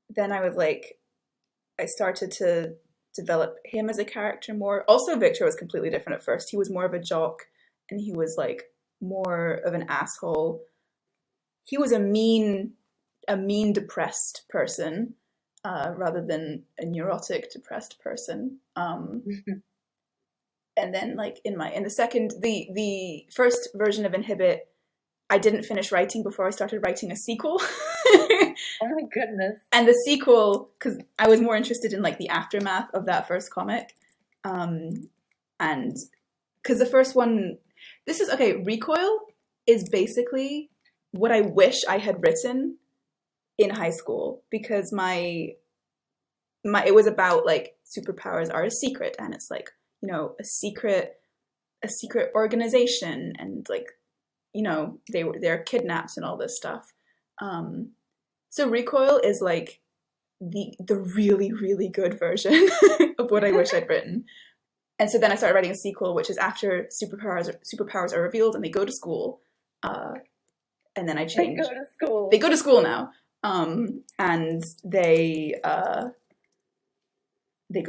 Speaker 1: Then I was like, I started to develop him as a character more. Also, Victor was completely different at first. He was more of a jock, and he was like more of an asshole. He was a mean, depressed person, rather than a neurotic, depressed person. And then, like in the first version of Inhibit, I didn't finish writing before I started writing a sequel.
Speaker 2: Oh my goodness.
Speaker 1: And the sequel, because I was more interested in like the aftermath of that first comic. And because the first one, Recoil is basically what I wish I had written in high school, because it was about like superpowers are a secret, and it's like, you know, a secret organization, and like, you know, they're kidnapped and all this stuff. So Recoil is like the really, really good version of what I wish I'd written. And so then I started writing a sequel, which is after superpowers are revealed and they go to school. And then I changed.
Speaker 2: They go to school.
Speaker 1: They go to school now. And they go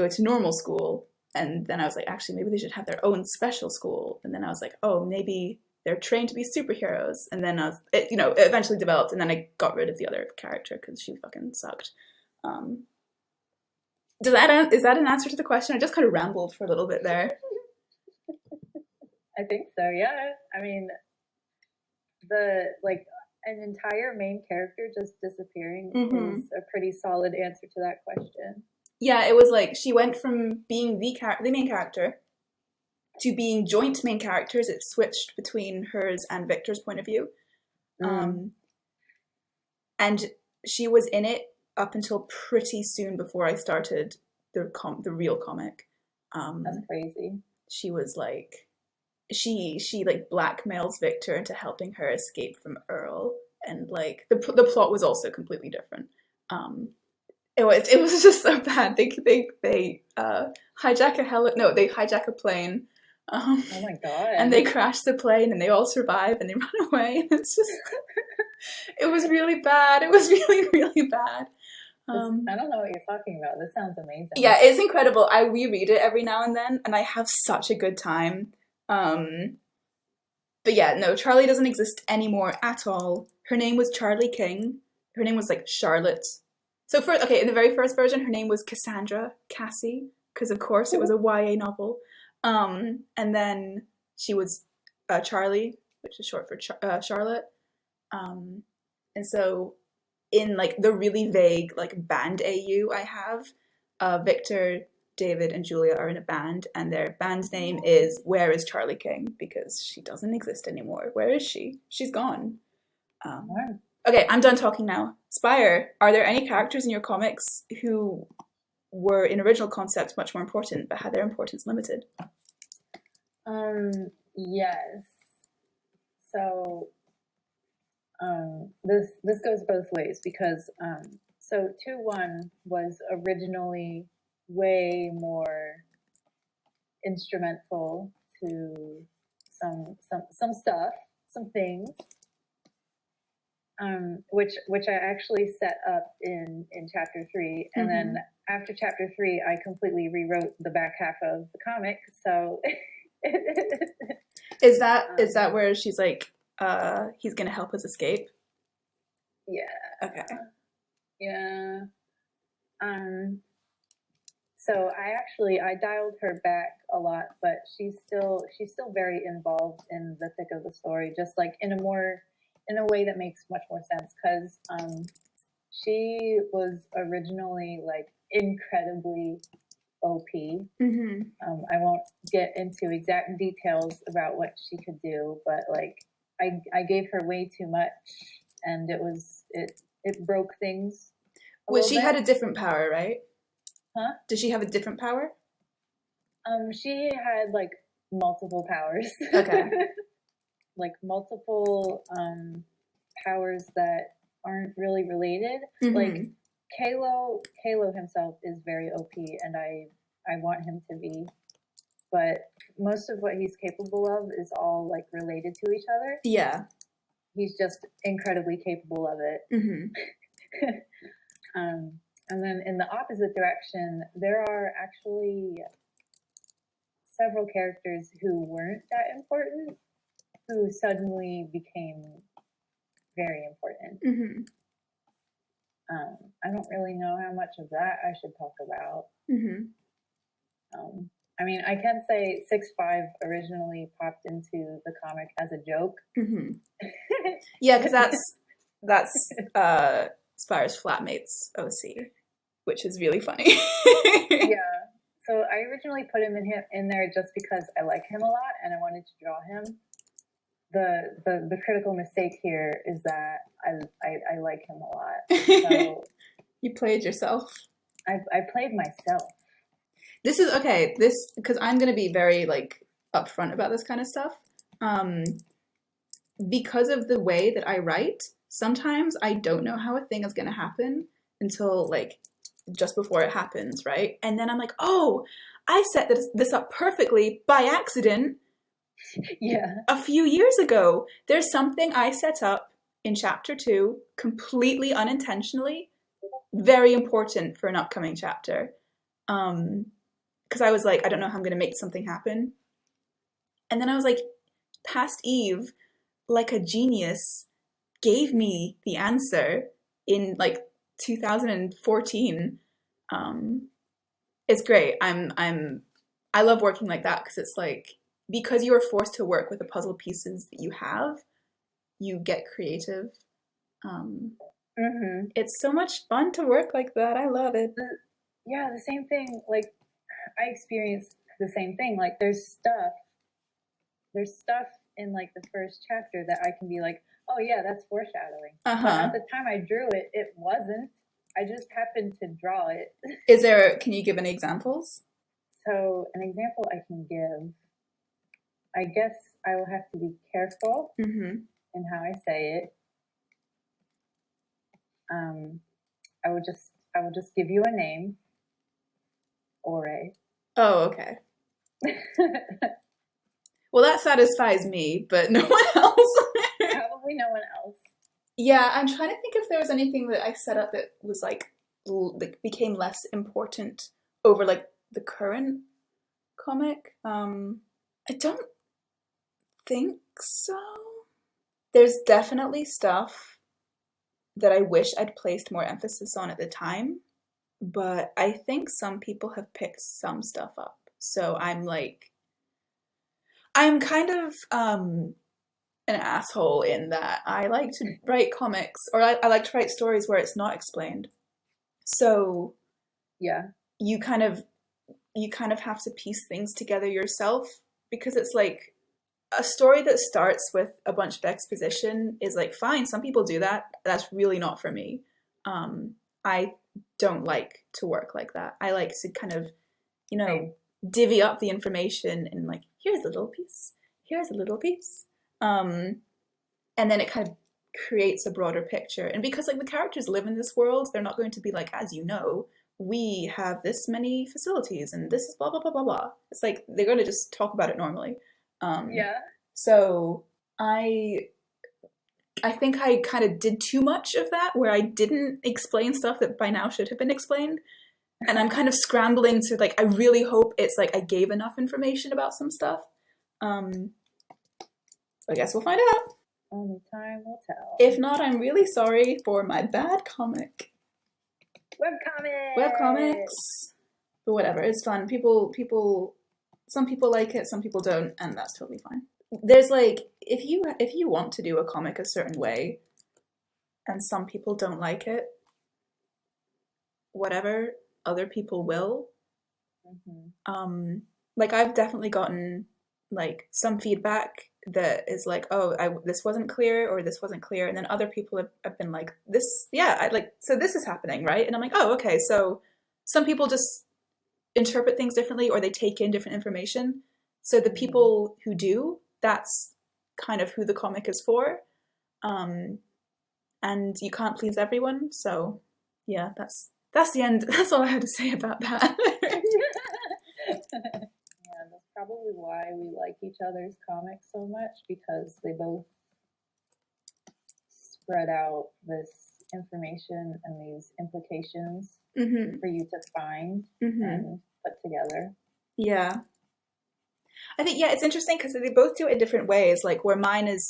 Speaker 1: to normal school. And then I was like, actually, maybe they should have their own special school. And then I was like, oh, maybe they're trained to be superheroes. And then it eventually developed, and then I got rid of the other character because she fucking sucked. Is that an answer to the question? I just kind of rambled for a little bit there.
Speaker 2: I think so, yeah. I mean, an entire main character just disappearing is a pretty solid answer to that question.
Speaker 1: Yeah, it was like she went from being the main character to being joint main characters. It switched between hers and Victor's point of view. And she was in it up until pretty soon before I started the real comic.
Speaker 2: That's crazy.
Speaker 1: She was like, she like blackmails Victor into helping her escape from Earl, and like the plot was also completely different. It was just so bad. They hijack a plane.
Speaker 2: Oh my god!
Speaker 1: And they crash the plane, and they all survive, and they run away. And it's just, it was really bad. It was really, really bad.
Speaker 2: I don't know what you're talking about. This sounds amazing.
Speaker 1: Yeah, it's incredible. I reread it every now and then, and I have such a good time. But yeah, no, Charlie doesn't exist anymore at all. Her name was Charlie King. Her name was like Charlotte. So in the very first version, her name was Cassie, because of course it was a YA novel. And then she was Charlie, which is short for Charlotte. And so in like the really vague like band AU I have, Victor, David, and Julia are in a band, and their band name is Where is Charlie King? Because she doesn't exist anymore. Where is she? She's gone. Okay, I'm done talking now. Spire, are there any characters in your comics who were in original concepts much more important but had their importance limited?
Speaker 2: Yes. So this goes both ways, because so 2-1 was originally way more instrumental to some stuff, some things, which I actually set up in chapter 3, and then after chapter 3 I completely rewrote the back half of the comic. So is
Speaker 1: that where she's like, he's gonna help us escape?
Speaker 2: Yeah.
Speaker 1: Okay.
Speaker 2: Yeah. So I dialed her back a lot, but she's still very involved in the thick of the story, just like in a way that makes much more sense, because she was originally like incredibly OP. I won't get into exact details about what she could do, but like I gave her way too much, and it broke things.
Speaker 1: Well, she had a different power, right?
Speaker 2: Huh?
Speaker 1: Did she have a different power?
Speaker 2: She had like multiple powers.
Speaker 1: Okay.
Speaker 2: Like multiple powers that aren't really related. Like Kalo himself is very OP, and I want him to be, but most of what he's capable of is all like related to each other.
Speaker 1: Yeah.
Speaker 2: He's just incredibly capable of it. And then in the opposite direction, there are actually several characters who weren't that important who suddenly became very important. I don't really know how much of that I should talk about. I mean, I can say 6'5" originally popped into the comic as a joke.
Speaker 1: Yeah, because that's Spire's flatmate's OC, which is really funny.
Speaker 2: Yeah. So I originally put him in there just because I like him a lot and I wanted to draw him. The critical mistake here is that I like him a lot. So
Speaker 1: you played yourself.
Speaker 2: I played myself.
Speaker 1: This is okay. This because I'm gonna be very like upfront about this kind of stuff. Because of the way that I write, sometimes I don't know how a thing is gonna happen until like just before it happens, right? And then I'm like, oh, I set this up perfectly by accident.
Speaker 2: Yeah.
Speaker 1: A few years ago, there's something I set up in chapter 2 completely unintentionally, very important for an upcoming chapter. Because I was like, I don't know how I'm going to make something happen. And then I was like, past Eve, like a genius, gave me the answer in like 2014. It's great. I love working like that because it's like, because you are forced to work with the puzzle pieces that you have, you get creative. It's so much fun to work like that. I love it.
Speaker 2: Yeah, the same thing. Like, I experienced the same thing. Like, there's stuff in like the first chapter that I can be like, oh yeah, that's foreshadowing. But at the time I drew it, it wasn't. I just happened to draw it.
Speaker 1: Can you give any examples?
Speaker 2: So an example I can give, I guess I will have to be careful in how I say it. I will just give you a name. Ore.
Speaker 1: Oh, okay. Well, that satisfies me, but no one else.
Speaker 2: Probably no one else.
Speaker 1: Yeah, I'm trying to think if there was anything that I set up that was like became less important over like the current comic. I don't think so. There's definitely stuff that I wish I'd placed more emphasis on at the time, but I think some people have picked some stuff up. So I'm kind of an asshole in that I like to write comics, or I like to write stories where it's not explained. So
Speaker 2: yeah,
Speaker 1: you kind of have to piece things together yourself, because it's like a story that starts with a bunch of exposition is like fine. Some people do that. That's really not for me. I don't like to work like that. I like to kind of, divvy up the information and like, here's a little piece, here's a little piece. And then it kind of creates a broader picture. And because like the characters live in this world, they're not going to be like, as you know, we have this many facilities and this is blah, blah, blah, blah, blah. It's like, they're going to just talk about it normally.
Speaker 2: Yeah.
Speaker 1: So I think I kind of did too much of that, where I didn't explain stuff that by now should have been explained. And I'm kind of scrambling to like, I really hope it's like I gave enough information about some stuff. I guess we'll find out.
Speaker 2: Only time will tell.
Speaker 1: If not, I'm really sorry for my bad comic. Webcomics. But whatever, it's fun. Some people like it, some people don't, and that's totally fine. There's like, if you want to do a comic a certain way, and some people don't like it, whatever, other people will. Like I've definitely gotten like some feedback that is like, oh, this wasn't clear, or this wasn't clear, and then other people have been like, this, yeah, so this is happening, right? And I'm like, oh, okay, so some people just interpret things differently or they take in different information. So the people who do, that's kind of who the comic is for. And you can't please everyone. So yeah, that's the end. That's all I have to say about that.
Speaker 2: Yeah, that's probably why we like each other's comics so much, because they both spread out this information and these implications for you to find and put together.
Speaker 1: Yeah. I think, yeah, it's interesting because they both do it in different ways. Like where mine is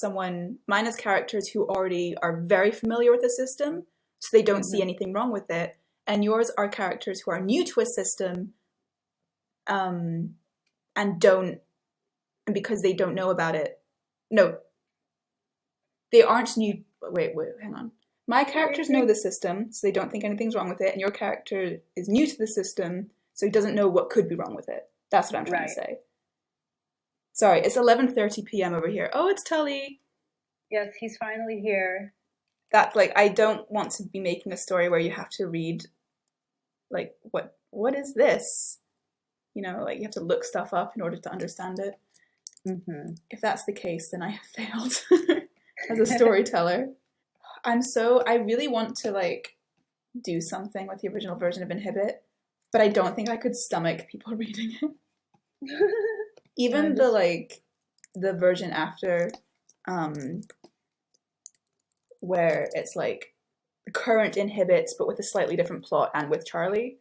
Speaker 1: characters who already are very familiar with the system, so they don't see anything wrong with it. And yours are characters who are new to a system, and because they don't know about it. No, they aren't new. Wait, hang on. My characters know the system, so they don't think anything's wrong with it. And your character is new to the system, so he doesn't know what could be wrong with it. That's what I'm trying to say. Sorry, it's 11:30 p.m. over here. Oh, it's Tully.
Speaker 2: Yes, he's finally here.
Speaker 1: That's like, I don't want to be making a story where you have to read, like, what is this? You know, like you have to look stuff up in order to understand it. If that's the case, then I have failed as a storyteller. I really want to like do something with the original version of Inhibit, but I don't think I could stomach people reading it. Even the version after, where it's like current Inhibits but with a slightly different plot and with Charlie,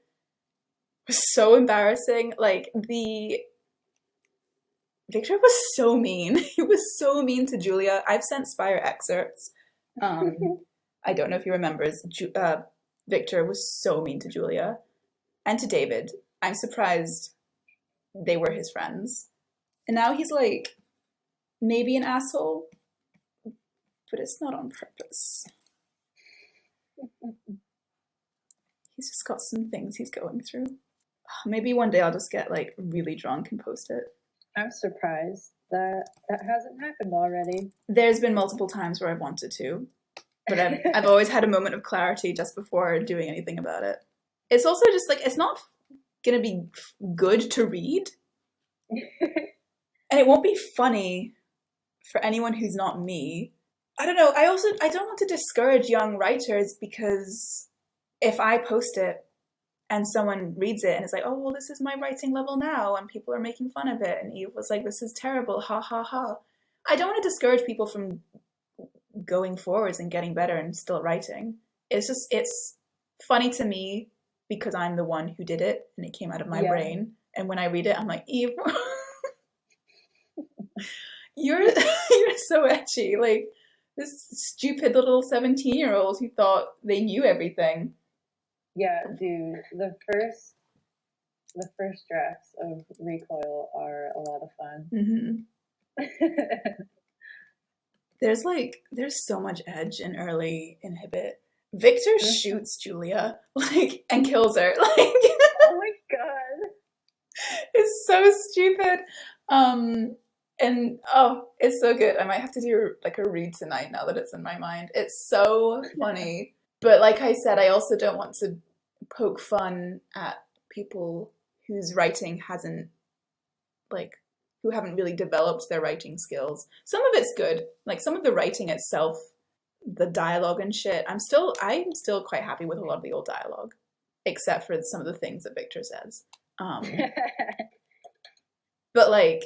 Speaker 1: was so embarrassing. Like Victor was so mean. He was so mean to Julia. I've sent Spire excerpts. I don't know if he remembers. Victor was so mean to Julia and to David. I'm surprised they were his friends. And now he's like maybe an asshole, but it's not on purpose. He's just got some things he's going through. Maybe one day I'll just get like really drunk and post it.
Speaker 2: I'm surprised that hasn't happened already. There's
Speaker 1: been multiple times where I've wanted to, but I've always had a moment of clarity just before doing anything about it. It's also just like, it's not gonna be good to read. And it won't be funny for anyone who's not me. I don't know. I don't want to discourage young writers, because if I post it and someone reads it and it's like, oh, well, this is my writing level now, and people are making fun of it, and Eve was like, this is terrible, ha ha ha. I don't want to discourage people from going forwards and getting better and still writing. It's funny to me because I'm the one who did it and it came out of my brain. And when I read it, I'm like, Eve, you're so etchy. Like this stupid little 17-year-old who thought they knew everything.
Speaker 2: Yeah, dude. The first drafts of Recoil are a lot of fun.
Speaker 1: There's so much edge in early Inhibit. Victor shoots Julia and kills her.
Speaker 2: Oh my god.
Speaker 1: It's so stupid. And it's so good. I might have to do like a read tonight now that it's in my mind. It's so funny. But like I said, I also don't want to poke fun at people whose writing who haven't really developed their writing skills. Some of it's good. Like some of the writing itself, the dialogue and shit, I'm still quite happy with a lot of the old dialogue, except for some of the things that Victor says. But like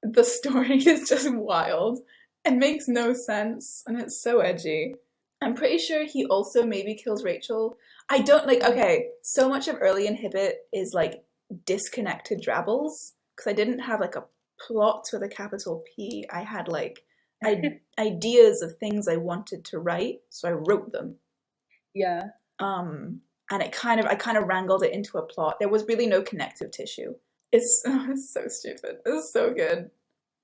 Speaker 1: the story is just wild and makes no sense, and it's so edgy. I'm pretty sure he also maybe kills Rachel. I don't okay, so much of early Inhibit is like disconnected drabbles, because I didn't have like a plot with a capital P. I had like ideas of things I wanted to write, so I wrote them.
Speaker 2: Yeah.
Speaker 1: And I kind of wrangled it into a plot. There was really no connective tissue. It's so stupid. It's so good.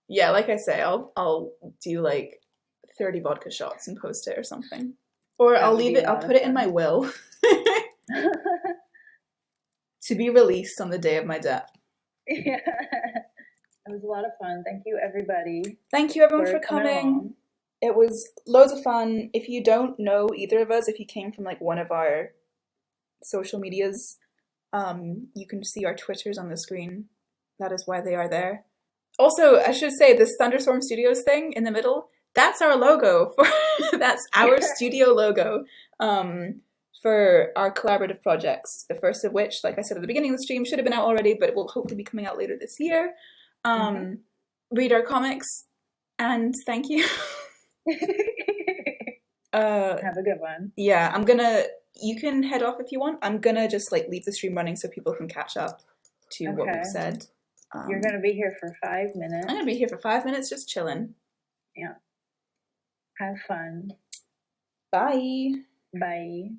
Speaker 1: Yeah, like I say, I'll do like 30 vodka shots and post it or something. Or I'll leave it, I'll put it in my will to be released on the day of my death.
Speaker 2: Yeah. It was a lot of fun. Thank you, everybody.
Speaker 1: Thank you, everyone, for coming. It was loads of fun. If you don't know either of us, if you came from like one of our social medias, You can see our Twitters on the screen. That is why they are there. Also, I should say this Thunderstorm Studios thing in the middle, that's our logo. That's our studio logo for our collaborative projects. The first of which, like I said at the beginning of the stream, should have been out already, but it will hopefully be coming out later this year. Read our comics, and thank you.
Speaker 2: Have a good one.
Speaker 1: Yeah, you can head off if you want. I'm gonna just like leave the stream running so people can catch up to what we've said.
Speaker 2: You're gonna be here for 5 minutes.
Speaker 1: I'm gonna be here for 5 minutes just chilling.
Speaker 2: Yeah. Have fun.
Speaker 1: Bye.
Speaker 2: Bye.